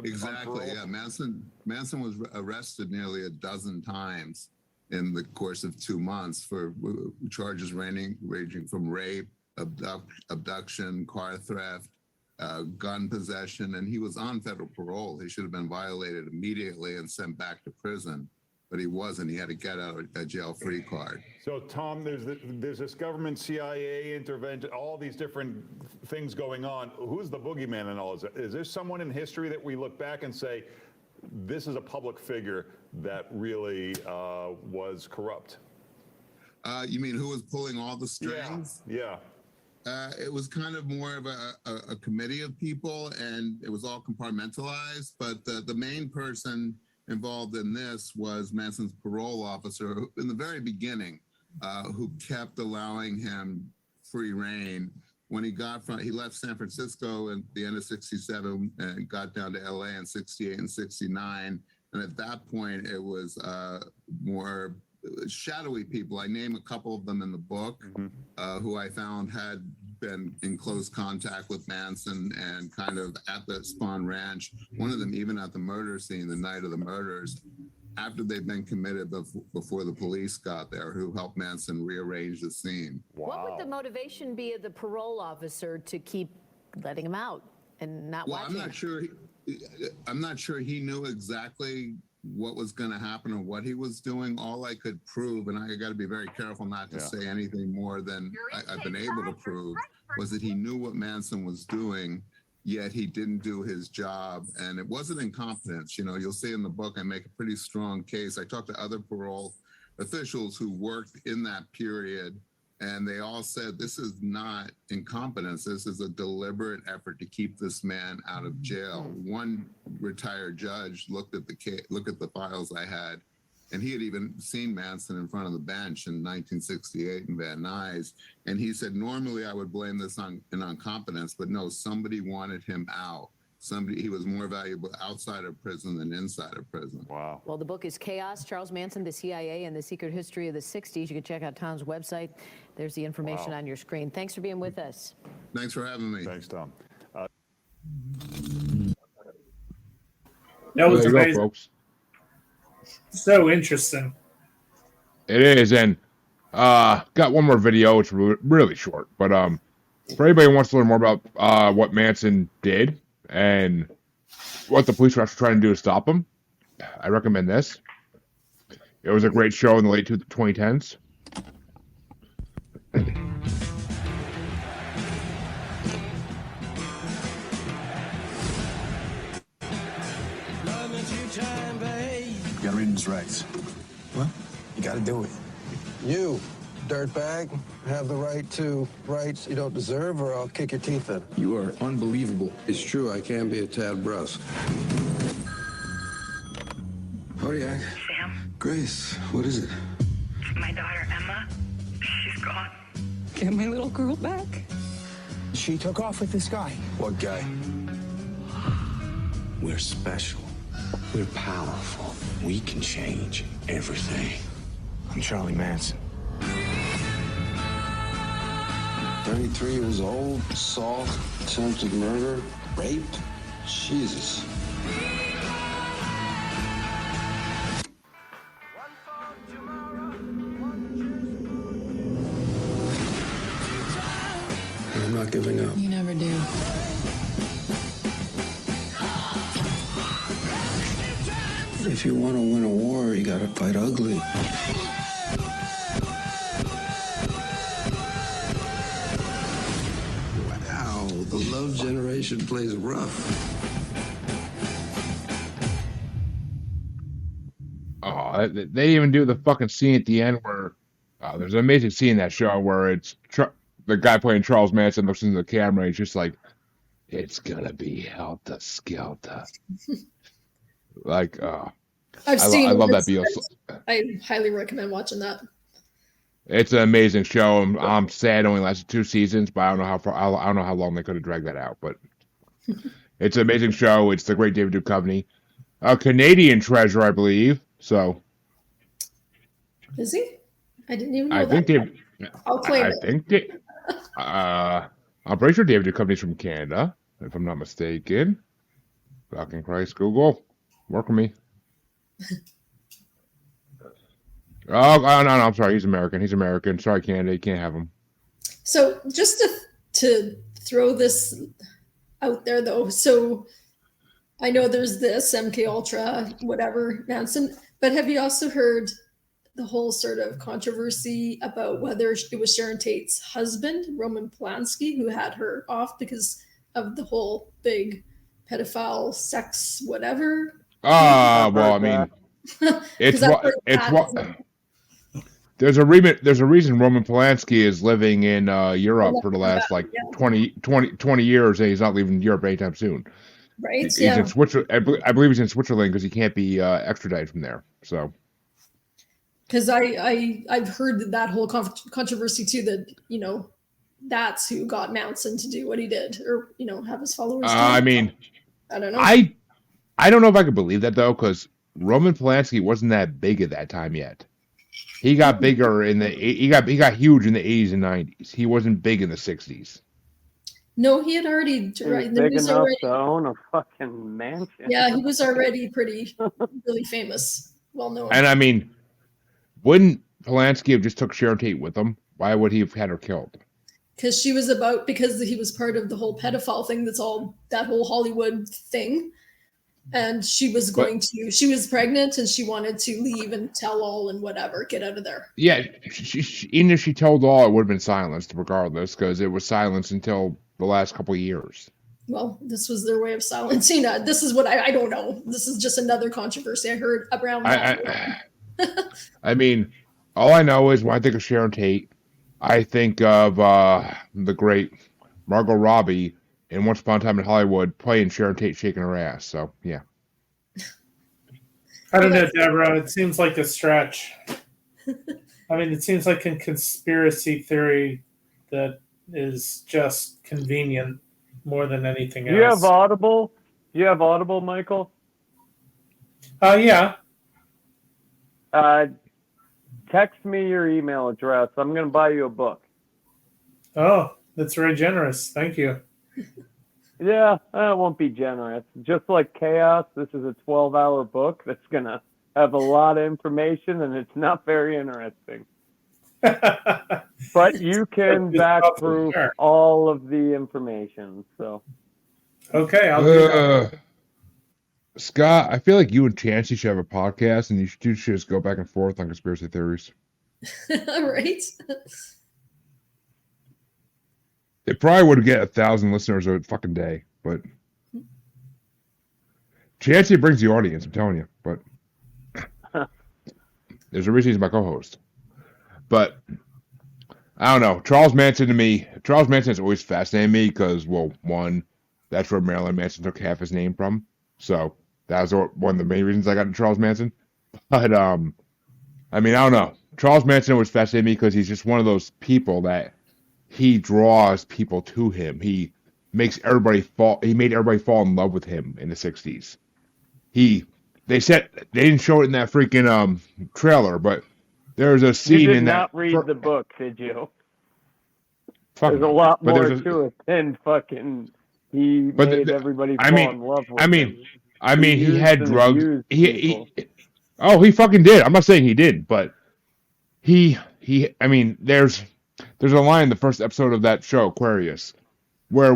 Exactly, yeah. Manson was arrested nearly a dozen times in the course of 2 months for charges ranging from rape, abduction, car theft, gun possession, and he was on federal parole. He should have been violated immediately and sent back to prison, but he wasn't. He had a get out of jail free card. So Tom, there's this government, CIA intervention, all these different things going on. Who's the boogeyman in all of this? Is there someone in history that we look back and say, this is a public figure that really was corrupt? You mean who was pulling all the strings? Yeah. It was kind of more of a committee of people, and it was all compartmentalized. But the main person involved in this was Manson's parole officer in the very beginning, who kept allowing him free reign. When he left San Francisco at the end of 67 and got down to LA in 68 and 69. And at that point, it was more shadowy people. I name a couple of them in the book, who I found had been in close contact with Manson and kind of at the Spahn Ranch. One of them even at the murder scene, the night of the murders, after they'd been committed before the police got there, who helped Manson rearrange the scene. Wow. What would the motivation be of the parole officer to keep letting him out and not watching? I'm not sure he knew exactly what was going to happen or what he was doing. All I could prove, and I got to be very careful not to say anything more than I've been able to prove, was that he knew what Manson was doing, yet he didn't do his job. And it wasn't incompetence. You'll see in the book, I make a pretty strong case. I talked to other parole officials who worked in that period, and they all said, this is not incompetence. This is a deliberate effort to keep this man out of jail. One retired judge looked at the files I had, and he had even seen Manson in front of the bench in 1968 in Van Nuys. And he said, normally I would blame this on incompetence, but no, somebody wanted him out. He was more valuable outside of prison than inside of prison. Wow. Well, the book is Chaos, Charles Manson, the CIA, and the Secret History of the 60s. You can check out Tom's website. There's the information on your screen. Thanks for being with us. Thanks for having me. Thanks, Tom. That was amazing. Go, folks. So interesting. It is, and got one more video. It's really short, but for anybody who wants to learn more about what Manson did and what the police were actually trying to do to stop him, I recommend this. It was a great show in the late 2010s. You gotta read his rights. What? You gotta do it. You, dirtbag, have the right to rights you don't deserve, or I'll kick your teeth in. You are unbelievable. It's true, I can be a tad brusque. Kodiak. Sam, Grace, what is it? My daughter, Emma, she's gone. Get my little girl back. She took off with this guy. What guy? We're special. We're powerful. We can change everything. I'm Charlie Manson. 33 years old, assault, attempted murder, rape. Jesus. I'm not giving up. You never do. If you want to win a war, you gotta fight ugly. Wow, the love generation plays rough. Oh, they even do the fucking scene at the end where there's an amazing scene in that show where it's the guy playing Charles Manson looks into the camera and he's just like, it's gonna be helter skelter. Like, I love that deal. I highly recommend watching that. It's an amazing show. I'm sad it only lasted 2 seasons, but I don't know how long they could have dragged that out. But it's an amazing show. It's the great David Duchovny, a Canadian treasure, I believe. So, is he? I didn't even know I that. think I'll claim it. I think I'm pretty sure David Duchovny's from Canada, if I'm not mistaken. Fucking Christ, Google, work with me. Oh no, I'm sorry. He's American. He's American. Sorry, Canada. You can't have him. So just to throw this out there, though. So I know there's this MK Ultra, whatever, Manson. But have you also heard the whole sort of controversy about whether it was Sharon Tate's husband, Roman Polanski, who had her off because of the whole big pedophile sex whatever? Well, I mean, it's what. There's a reason Roman Polanski is living in Europe for the last 20 years, and he's not leaving Europe anytime soon. Right? He's in Switzerland. I believe he's in Switzerland because he can't be extradited from there. So. Because I've heard that whole controversy too, that that's who got Manson to do what he did, or have his followers. I mean, I don't know. I don't know if I could believe that though, because Roman Polanski wasn't that big at that time yet. He got bigger he got huge in the 80s and 90s. He wasn't big in the 60s. No, he had already big enough to own a fucking mansion. Yeah, he was already really famous, well known. And I mean, wouldn't Polanski have just took Sharon Tate with him? Why would he have had her killed? Because he was part of the whole pedophile thing. That's all that whole Hollywood thing. And she was she was pregnant and she wanted to leave and tell all and whatever, get out of there. Yeah, even if she told all, it would have been silenced regardless, because it was silenced until the last couple of years. Well, this was their way of silencing that. This is what I don't know. This is just another controversy I heard around that. I mean, all I know is when I think of Sharon Tate, I think of the great Margot Robbie in Once Upon a Time in Hollywood playing Sharon Tate shaking her ass. So, yeah. I don't know, Deborah. It seems like a stretch. I mean, it seems like a conspiracy theory that is just convenient more than anything else. Do you have Audible? Michael? Yeah. Text me your email address. I'm going to buy you a book. Oh, that's very generous. Thank you. Yeah, it won't be generous. Just like Chaos, this is a 12-hour book that's going to have a lot of information, and it's not very interesting. But you can back proof all of the information. So, okay, I'll do that. Scott, I feel like you and Chancey should have a podcast, and you should just go back and forth on conspiracy theories. Right? It probably would get 1,000 listeners a fucking day, but Chancey brings the audience, I'm telling you. But there's a reason he's my co-host. But I don't know. Charles Manson has always fascinated me because, well, one, that's where Marilyn Manson took half his name from. So that was one of the main reasons I got into Charles Manson. But I mean, I don't know. Charles Manson always fascinated me because he's just one of those people that he draws people to him. He makes everybody fall. He made everybody fall in love with him in the 60s. They didn't show it in that freaking trailer, but there's a scene you did in not that. read the book, did you? Fuck There's no. a lot But more to it than fucking. He made everybody fall in love with him. He had drugs. Abused He fucking did. I'm not saying he did, but I mean, there's a line in the first episode of that show, Aquarius, where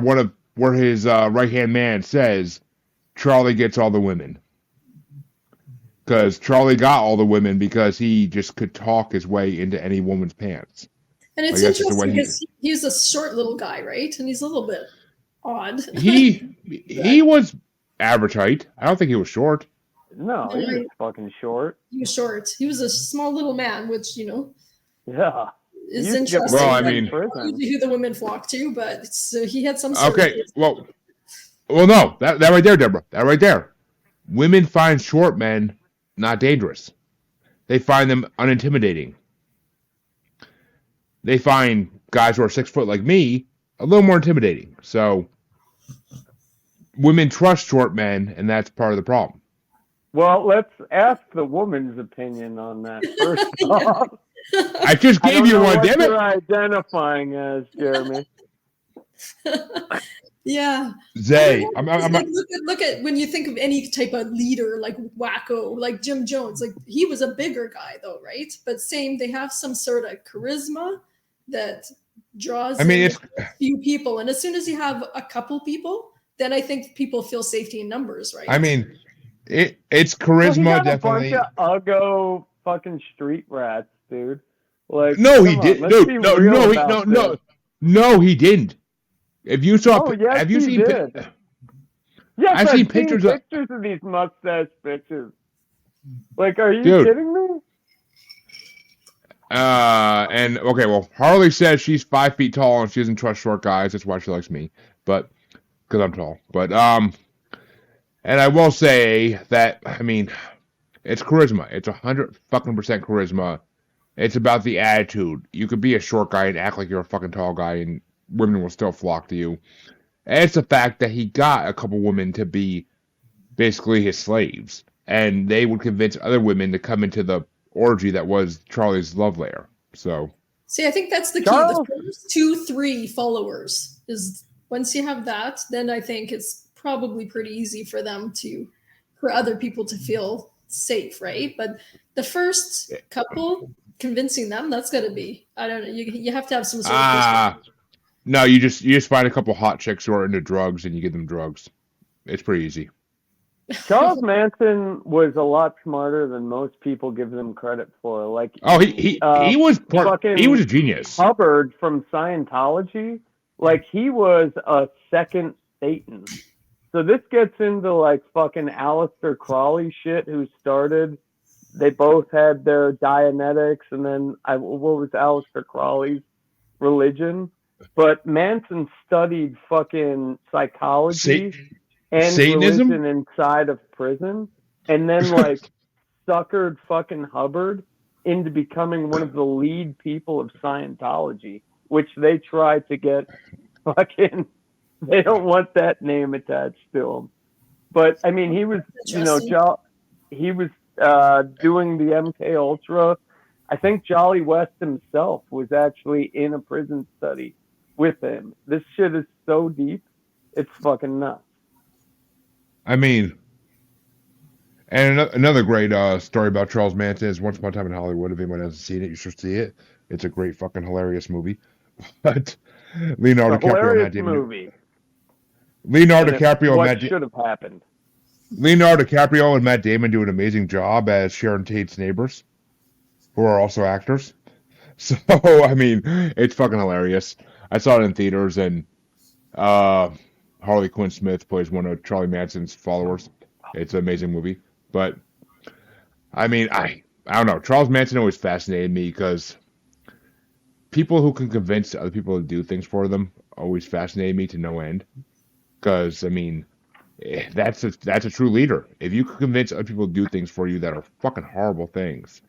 his right hand man says Charlie gets all the women. Because Charlie got all the women because he just could talk his way into any woman's pants. And it's interesting because he's a short little guy, right? And he's a little bit odd. He was average height. I don't think he was short. No, he was fucking short. He was short. He was a small little man, which, yeah, is interesting. Well, I mean, usually who the women flock to, but he had some. Okay, well, no, that right there, Deborah, that right there. Women find short men not dangerous. They find them unintimidating. They find guys who are 6 foot like me a little more intimidating. So women trust short men, and that's part of the problem. Well, let's ask the woman's opinion on that first off. I just gave you one, damn it. You're identifying as, Jeremy. Yeah. Zay. Look at when you think of any type of leader like wacko, like Jim Jones, like he was a bigger guy though, right? But they have some sort of charisma that draws a few people. And as soon as you have a couple people, then I think people feel safety in numbers, right? I mean, it's charisma, well, he got definitely. A bunch of uggo fucking street rats, dude. Like, no, he didn't. No, he didn't. If you saw, have you seen? Yes, I've seen pictures of these mustache bitches. Like, are you kidding me? And okay, well, Harley says she's 5 feet tall and she doesn't trust short guys. That's why she likes me, but because I'm tall. But and I will say that I mean, it's charisma. It's 100% charisma. It's about the attitude. You could be a short guy and act like you're a fucking tall guy, and women will still flock to you. And it's the fact that he got a couple women to be basically his slaves, and they would convince other women to come into the orgy that was Charlie's love lair. So, see, I think that's the key. The first 2-3 followers is once you have that, then I think it's probably pretty easy for other people to feel safe, right? But the first couple, convincing them, that's got to be, I don't know, you have to have some sort of no, you just find a couple hot chicks who are into drugs and you give them drugs. It's pretty easy. Charles Manson was a lot smarter than most people give him credit for. Like, he was a genius. Hubbard from Scientology, like he was a second Satan. So this gets into like fucking Aleister Crowley shit, who started. They both had their Dianetics, and then what was Aleister Crowley's religion? But Manson studied fucking psychology and Satanism? religion inside of prison, and then like suckered fucking Hubbard into becoming one of the lead people of Scientology, which they tried to get fucking. They don't want that name attached to him. But I mean, he was, he was doing the MK Ultra. I think Jolly West himself was actually in a prison study with him. This shit is so deep, it's fucking nuts. I mean, and another great story about Charles Manson is Once Upon a Time in Hollywood. If anyone hasn't seen it, you should see it. It's a great fucking hilarious movie. But Leonardo DiCaprio and Matt Damon. Movie. Leonardo DiCaprio and Matt should have happened. Leonardo DiCaprio and Matt Damon do an amazing job as Sharon Tate's neighbors, who are also actors. So I mean, it's fucking hilarious. I saw it in theaters, and Harley Quinn Smith plays one of Charlie Manson's followers. It's an amazing movie. But I mean, I don't know. Charles Manson always fascinated me because people who can convince other people to do things for them always fascinated me to no end. Because I mean, that's a true leader. If you can convince other people to do things for you that are fucking horrible things,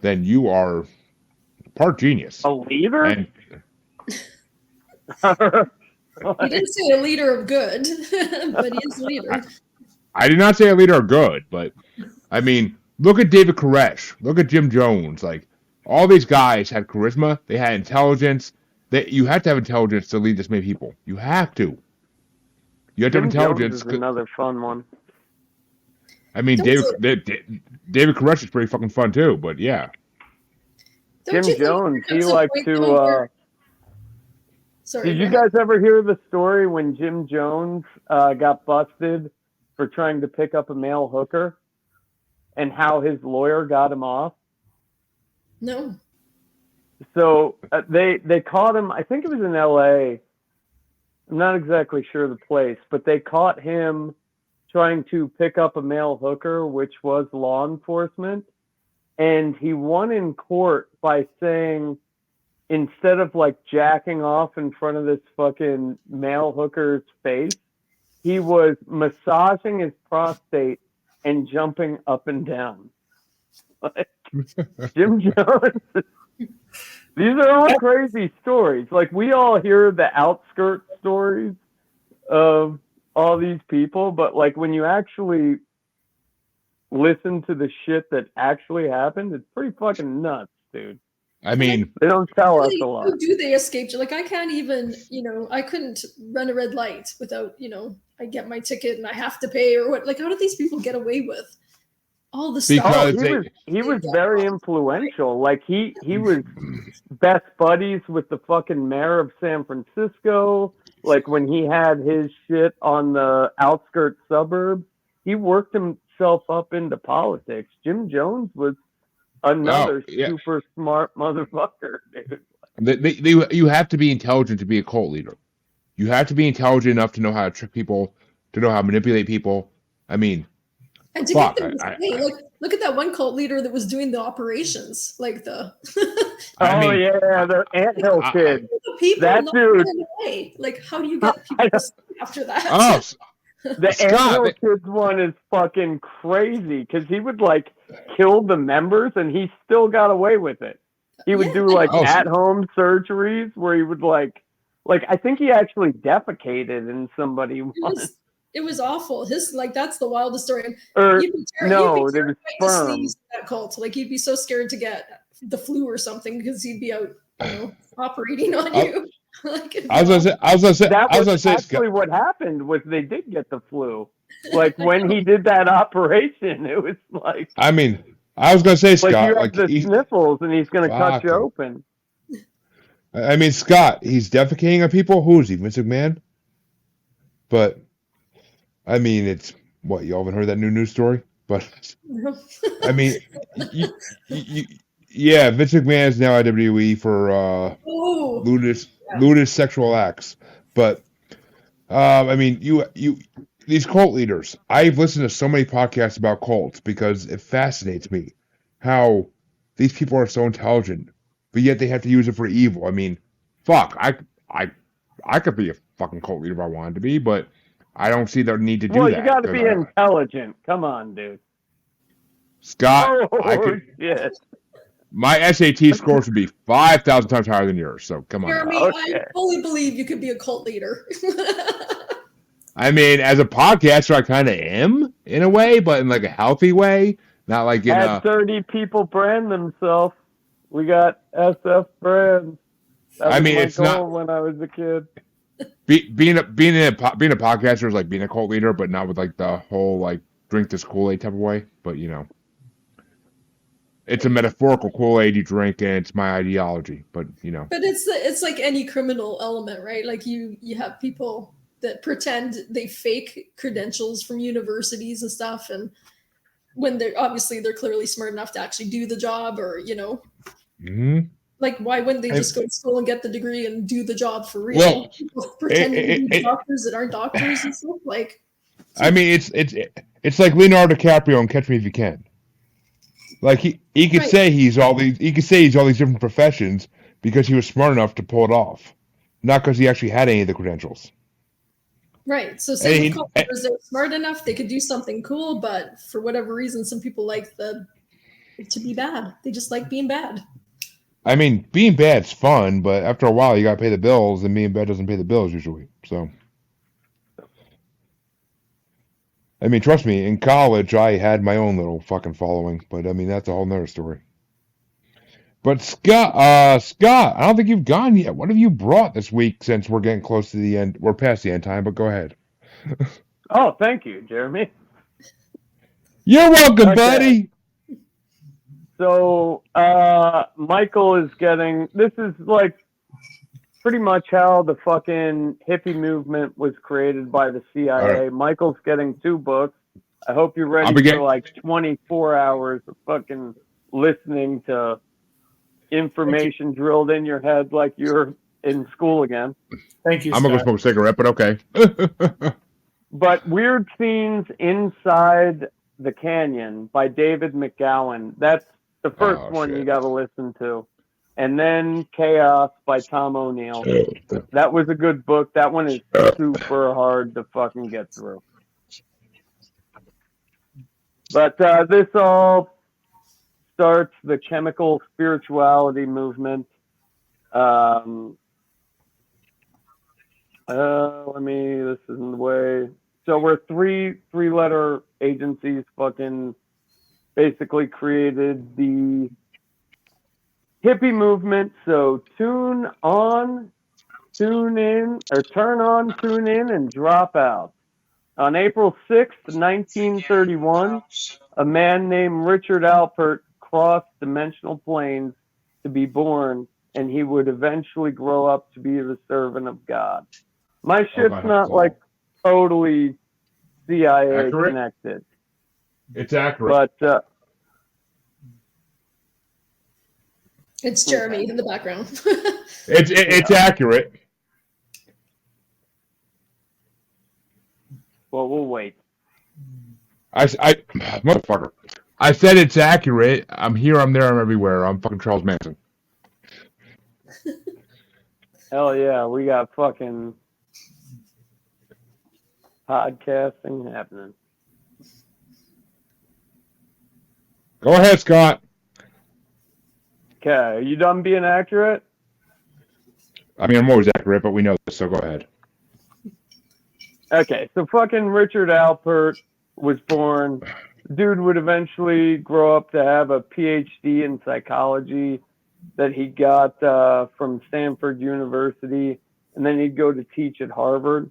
then you are part genius. A leader? And He didn't say a leader of good, but he is a leader. I did not say a leader of good, but I mean, look at David Koresh. Look at Jim Jones. Like, all these guys had charisma. They had intelligence. You have to have intelligence to lead this many people. You have to. You have to have intelligence. Jones is another fun one. I mean, David Koresh is pretty fucking fun too, but yeah. Jim Jones, he likes to... Did you guys ever hear the story when Jim Jones got busted for trying to pick up a male hooker and how his lawyer got him off? No. So they caught him, I think it was in LA. I'm not exactly sure the place, but they caught him trying to pick up a male hooker, which was law enforcement. And he won in court by saying, instead of like jacking off in front of this fucking male hooker's face, he was massaging his prostate and jumping up and down. Like, Jim Jones. These are all crazy stories. Like, we all hear the outskirt stories of all these people, but like when you actually listen to the shit that actually happened, it's pretty fucking nuts, dude. I mean, they don't tell us a lot. How do they escape? Like, I can't even, I couldn't run a red light without, I get my ticket and I have to pay or what. Like, how do these people get away with all the stuff? He was very influential. Like, he was best buddies with the fucking mayor of San Francisco. Like, when he had his shit on the outskirts suburbs, he worked himself up into politics. Jim Jones was another super smart motherfucker, dude. You have to be intelligent to be a cult leader. You have to be intelligent enough to know how to trick people, to know how to manipulate people. I mean, and to get them to say, look at that one cult leader that was doing the operations, like the. The anthill kid. That dude. Like, how do you get people to stay after that? The anthill kids one is fucking crazy because he would like kill the members and he still got away with it. He would do like at-home surgeries where he would like I think he actually defecated in somebody once. It was awful. That's the wildest story. It was sperm. That cult. Like, you'd be so scared to get the flu or something because he'd be out, operating on you. I was gonna say actually what happened was they did get the flu. Like, when he did that operation, it was like. I mean, I was gonna say, Scott, you have the sniffles, and he's gonna cut you open. I mean, Scott, he's defecating on people. Who is he, Vince McMahon? But I mean, it's what, you all haven't heard that new news story? But I mean, yeah, Vince McMahon is now at WWE for lewd sexual acts. But I mean, you these cult leaders. I've listened to so many podcasts about cults because it fascinates me how these people are so intelligent, but yet they have to use it for evil. I mean, fuck, I could be a fucking cult leader if I wanted to be, but I don't see the need to do that. Well, you got to be intelligent. Come on, dude. Scott, my SAT scores would be 5,000 times higher than yours. So come on. Jeremy, I fully believe you could be a cult leader. I mean, as a podcaster, I kind of am in a way, but in like a healthy way, not like in a. 30 people brand themselves. We got SF brands. That was it's goal not when I was a kid. Being a podcaster is like being a cult leader, but not with like the whole like drink this Kool-Aid type of way. But it's a metaphorical Kool-Aid you drink, and it's my ideology. But But it's like any criminal element, right? Like you have people that pretend they fake credentials from universities and stuff, and when they're clearly smart enough to actually do the job, or Mm-hmm. Like, why wouldn't they just go to school and get the degree and do the job for real? Well, people pretending to be doctors that aren't doctors and stuff. Like, I mean, it's like Leonardo DiCaprio in Catch Me If You Can. Like he could say he's all these different professions because he was smart enough to pull it off, not because he actually had any of the credentials. Right. So some cultures, they're smart enough, they could do something cool, but for whatever reason, some people like the to be bad. They just like being bad. I mean, being bad's fun, but after a while, you gotta pay the bills, and being bad doesn't pay the bills usually. So, I mean, trust me, in college, I had my own little fucking following, but I mean, that's a whole nother story. But Scott, I don't think you've gone yet. What have you brought this week since we're getting close to the end? We're past the end time, but go ahead. Oh, thank you, Jeremy. You're welcome, buddy. So, Michael is getting, this is like pretty much how the fucking hippie movement was created by the CIA. Right. Michael's getting 2 books. I hope you're ready for like 24 hours of fucking listening to information drilled in your head like you're in school again. Thank you, I'm gonna go smoke a cigarette, but okay. But Weird Scenes Inside the Canyon by David McGowan. That's the first one you got to listen to. And then Chaos by Tom O'Neill. That was a good book. That one is super hard to fucking get through. But this all starts the chemical spirituality movement. This isn't the way. So we're three-letter agencies fucking basically created the hippie movement. So turn on, tune in, and drop out. On April 6th, 1931, a man named Richard Alpert crossed dimensional planes to be born, and he would eventually grow up to be the servant of God. My shit's not like totally CIA connected. It's accurate. But it's Jeremy in the background. It's accurate. Well, we'll wait. Motherfucker. I said it's accurate. I'm here, I'm there, I'm everywhere. I'm fucking Charles Manson. Hell yeah, we got fucking podcasting happening. Go ahead, Scott. Okay, are you done being accurate? I mean, I'm always accurate, but we know this, so go ahead. Okay, so fucking Richard Alpert was born. Dude would eventually grow up to have a PhD in psychology that he got from Stanford University, and then he'd go to teach at Harvard.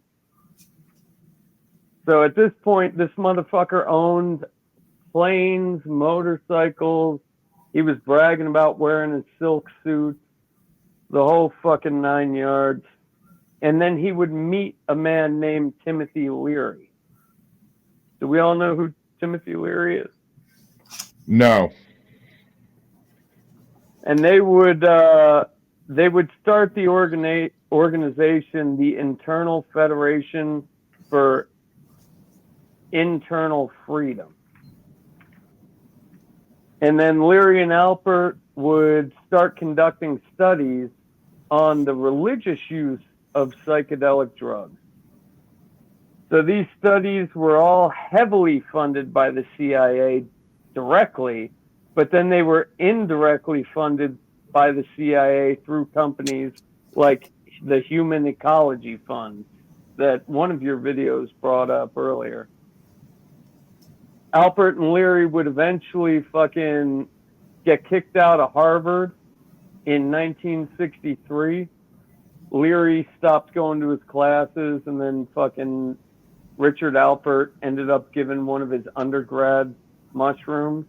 So at this point, this motherfucker owned planes, motorcycles. He was bragging about wearing his silk suit, the whole fucking 9 yards. And then he would meet a man named Timothy Leary. Do we all know who Timothy Leary is? No. And they would start the organization, the Internal Federation for Internal Freedom. And then Leary and Alpert would start conducting studies on the religious use of psychedelic drugs. So these studies were all heavily funded by the CIA directly, but then they were indirectly funded by the CIA through companies like the Human Ecology Fund that one of your videos brought up earlier. Alpert and Leary would eventually fucking get kicked out of Harvard in 1963. Leary stopped going to his classes, and then fucking Richard Alpert ended up giving one of his undergrad mushrooms.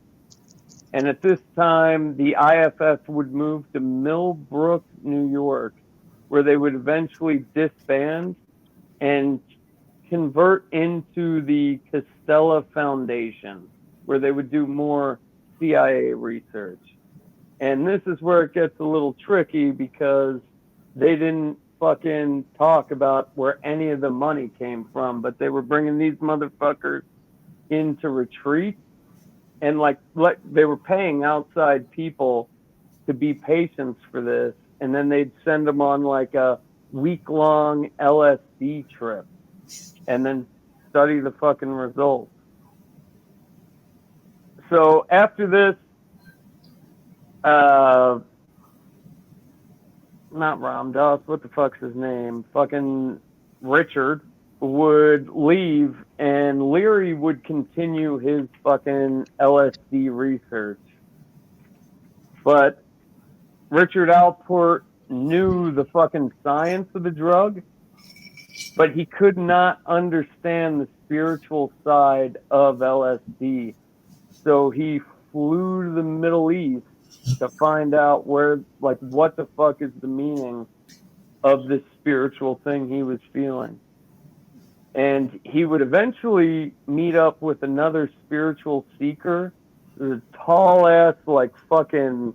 And at this time, the IFF would move to Millbrook, New York, where they would eventually disband and convert into the Costella Foundation, where they would do more CIA research. And this is where it gets a little tricky because they didn't fucking talk about where any of the money came from, but they were bringing these motherfuckers into retreat, and like they were paying outside people to be patients for this, and then they'd send them on like a week-long LSD trip and then study the fucking results. So after this, not Ram Dass, what the fuck's his name? Fucking Richard would leave and Leary would continue his fucking LSD research. But Richard Alpert knew the fucking science of the drug, but he could not understand the spiritual side of LSD. So he flew to the Middle East to find out where, like, what the fuck is the meaning of this spiritual thing he was feeling. And he would eventually meet up with another spiritual seeker, a tall ass, like, fucking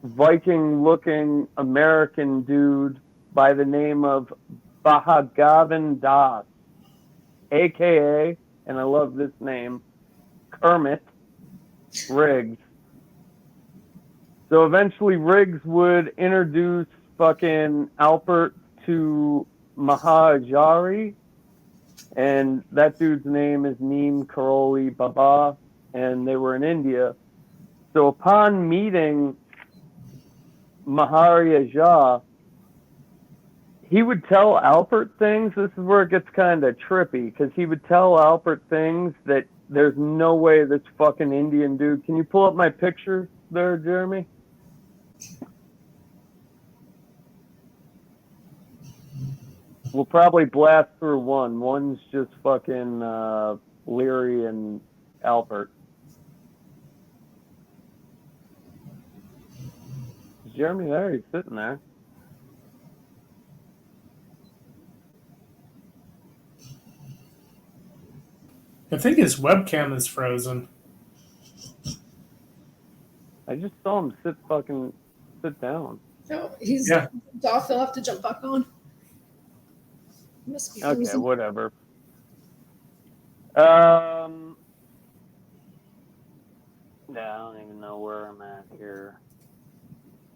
Viking-looking American dude by the name of Bhagavan Das, a.k.a., and I love this name, Kermit Riggs. So eventually Riggs would introduce fucking Alpert to Mahajari, and that dude's name is Neem Karoli Baba, and they were in India. So upon meeting Maharaja, he would tell Alpert things. This is where it gets kind of trippy, because he would tell Alpert things that there's no way this fucking Indian dude... Can you pull up my picture there, Jeremy? We'll probably blast through one. One's just fucking Leary and Alpert. Is Jeremy there? He's sitting there. I think his webcam is frozen. I just saw him sit down. No, he's off. He'll have to jump back on. Must be Okay, frozen. whatever. Yeah, I don't even know where I'm at here.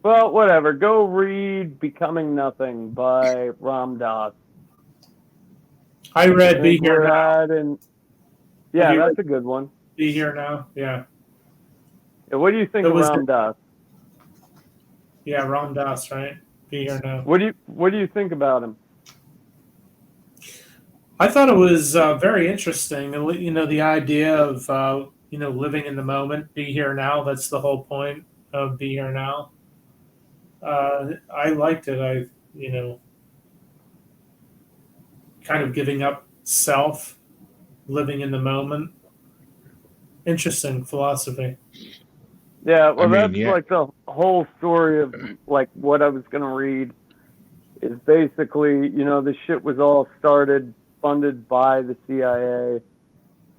Well, whatever. Go read Becoming Nothing by Ram Dass. I read Be Here Now. And yeah, that's a good one. Be Here Now, yeah. What do you think of Ram Dass? Yeah, Ram Dass, right? Be Here Now. What do you think about him? I thought it was very interesting. You know, the idea of living in the moment, be here now. That's the whole point of Be Here Now. I liked it. Kind of giving up self, living in the moment. Interesting philosophy. Yeah, well, that's like the whole story of like what I was gonna read. Is basically, the shit was all funded by the CIA,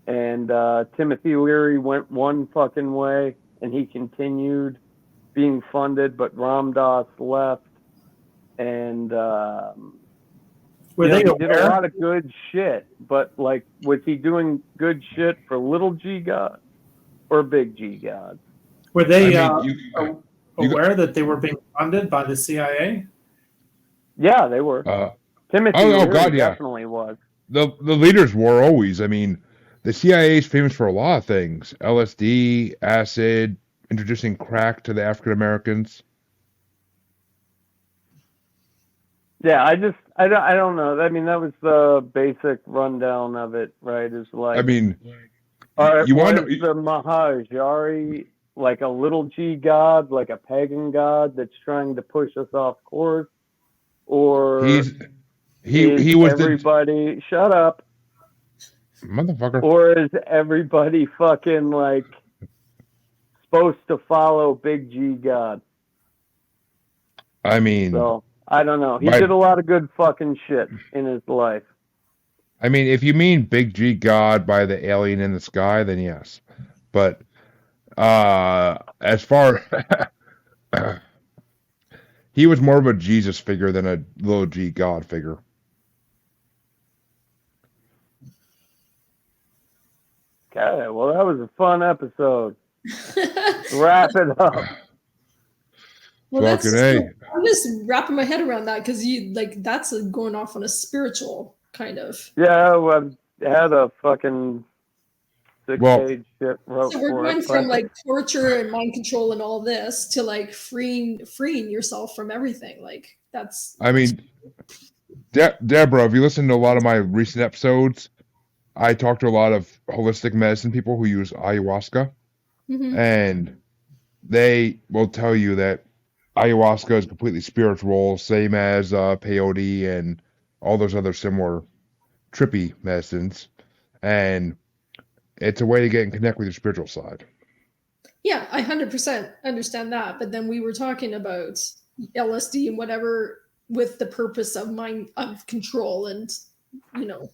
and Timothy Leary went one fucking way, and he continued being funded, but Ram Dass left, and he did a lot of good shit, but like, was he doing good shit for little G God or big G God? Were they aware that they were being funded by the CIA? Yeah, they were. Timothy Leary definitely was. The leaders were always. I mean, the CIA is famous for a lot of things: LSD, acid, introducing crack to the African Americans. Yeah, I don't know. I mean, that was the basic rundown of it, right? Is like, I mean, was the Mahajari like a little G god, like a pagan god that's trying to push us off course, or he was everybody shut up, motherfucker, or is everybody fucking like supposed to follow big G god? I mean, so I don't know. He did a lot of good fucking shit in his life. I mean, if you mean big G god by the alien in the sky, then yes, but as far he was more of a Jesus figure than a little G God figure. Okay, well, that was a fun episode. Wrap it up. Well, I'm just wrapping my head around that, because that's going off on a spiritual kind of. Yeah, well, I had a fucking sick Well- page shit wrote So we're for going it. from But like torture and mind control and all this to like freeing yourself from everything. Like that's I mean, Deborah, if you listen to a lot of my recent episodes, I talk to a lot of holistic medicine people who use ayahuasca, Mhm. and they will tell you that ayahuasca is completely spiritual, same as peyote and all those other similar trippy medicines, and it's a way to get and connect with your spiritual side. Yeah, I 100% understand that. But then we were talking about LSD and whatever with the purpose of mind of control, and you know,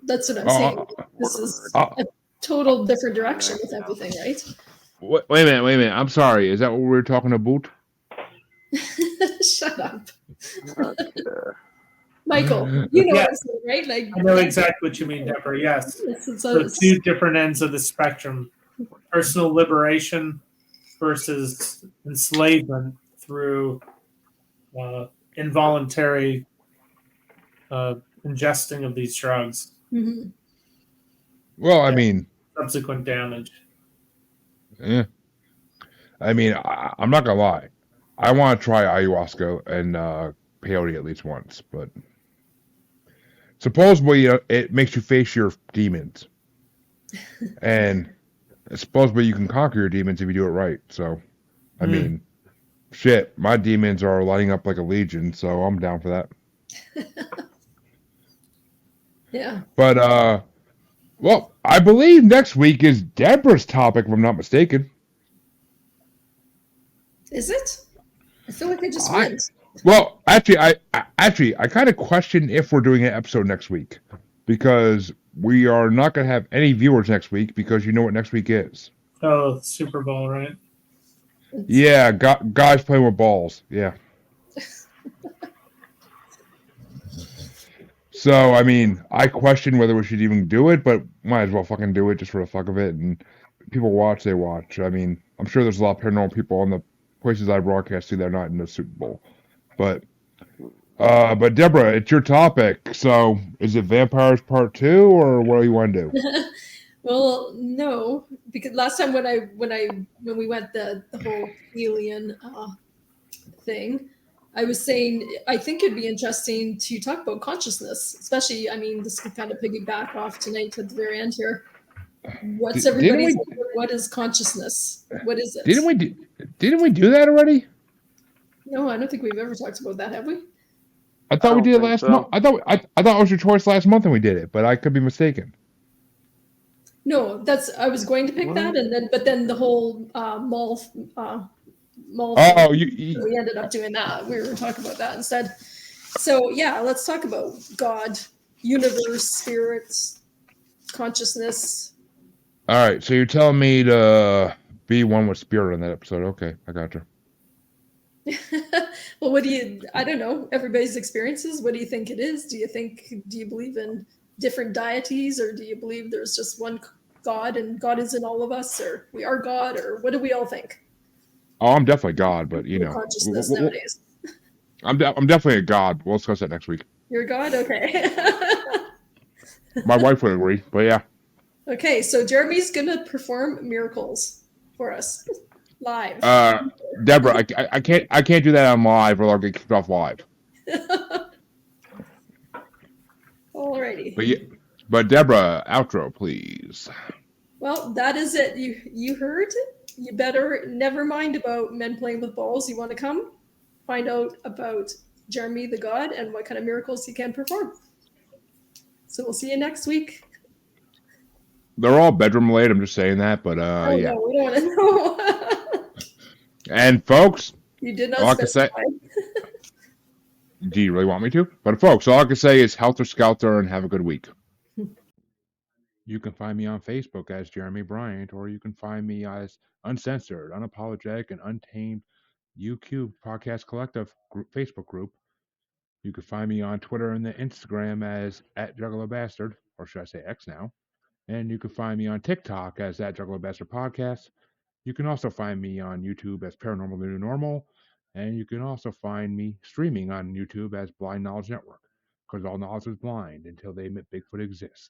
that's what I'm saying. This is a total different direction with everything, right? Wait a minute. I'm sorry. Is that what we were talking about? Shut up. Michael, you know what I'm saying, right? Like I know exactly what you mean, Deborah. Yes. So two different ends of the spectrum: personal liberation versus enslavement through involuntary ingesting of these drugs. Mhm. Well, I mean, subsequent damage. Yeah. I mean, I'm not gonna lie. I want to try ayahuasca and peyote at least once, but supposedly it makes you face your demons, and supposedly you can conquer your demons if you do it right. So, I mean, shit, my demons are lining up like a legion, so I'm down for that. Yeah. But well, I believe next week is Deborah's topic, if I'm not mistaken. Is it? I feel like I just went. Well, actually, I kind of question if we're doing an episode next week, because we are not going to have any viewers next week, because you know what next week is. Oh, Super Bowl, right? Yeah, guys playing with balls. Yeah. So, I mean, I question whether we should even do it, but might as well fucking do it just for the fuck of it. And people watch, they watch. I mean, I'm sure there's a lot of paranormal people on the places I broadcast to that are not in the Super Bowl. But Deborah, it's your topic. So, is it Vampires Part 2, or what do you want to do? Well, no, because last time when we went the whole alien thing, I was saying I think it'd be interesting to talk about consciousness, especially. I mean, this could kind of piggyback off tonight at the very end here. What's everybody's? What is consciousness? What is it? Didn't we do that already? No, I don't think we've ever talked about that, have we? I thought we did it last month. I thought it was your choice last month and we did it, but I could be mistaken. No, I was going to pick that, and then the whole mall. Oh, we ended up doing that. We were talking about that instead. So yeah, let's talk about God, universe, spirits, consciousness. All right, so you're telling me to be one with spirit in that episode. Okay, I got you. Well, I don't know, everybody's experiences. What do you think it is? Do you believe in different deities, or do you believe there's just one God and God is in all of us, or we are God, or what do we all think? Oh, I'm definitely God, but you know, consciousness nowadays. I'm definitely a God. We'll discuss that next week. You're God? Okay. My wife would agree, but yeah. Okay, so Jeremy's gonna perform miracles for us live. Deborah, I can't do that on live, or I'll get kicked off live. Alrighty. But Deborah, outro, please. Well, that is it. You heard. You better never mind about men playing with balls. You want to come find out about Jeremy the God and what kind of miracles he can perform. So we'll see you next week. They're all bedroom related. I'm just saying that, but yeah. No, we don't want to know. And folks, You did not all I can say. specify. Do you really want me to? But folks, all I can say is helter skelter and have a good week. You can find me on Facebook as Jeremy Bryant, or you can find me as Uncensored, Unapologetic, and Untamed UQ Podcast Collective Facebook group. You can find me on Twitter and the Instagram as @JugglerBastard, or should I say X now. And you can find me on TikTok as @JugglerBastard Podcast. You can also find me on YouTube as Paranormal The New Normal. And you can also find me streaming on YouTube as Blind Knowledge Network, because all knowledge is blind until they admit Bigfoot exists.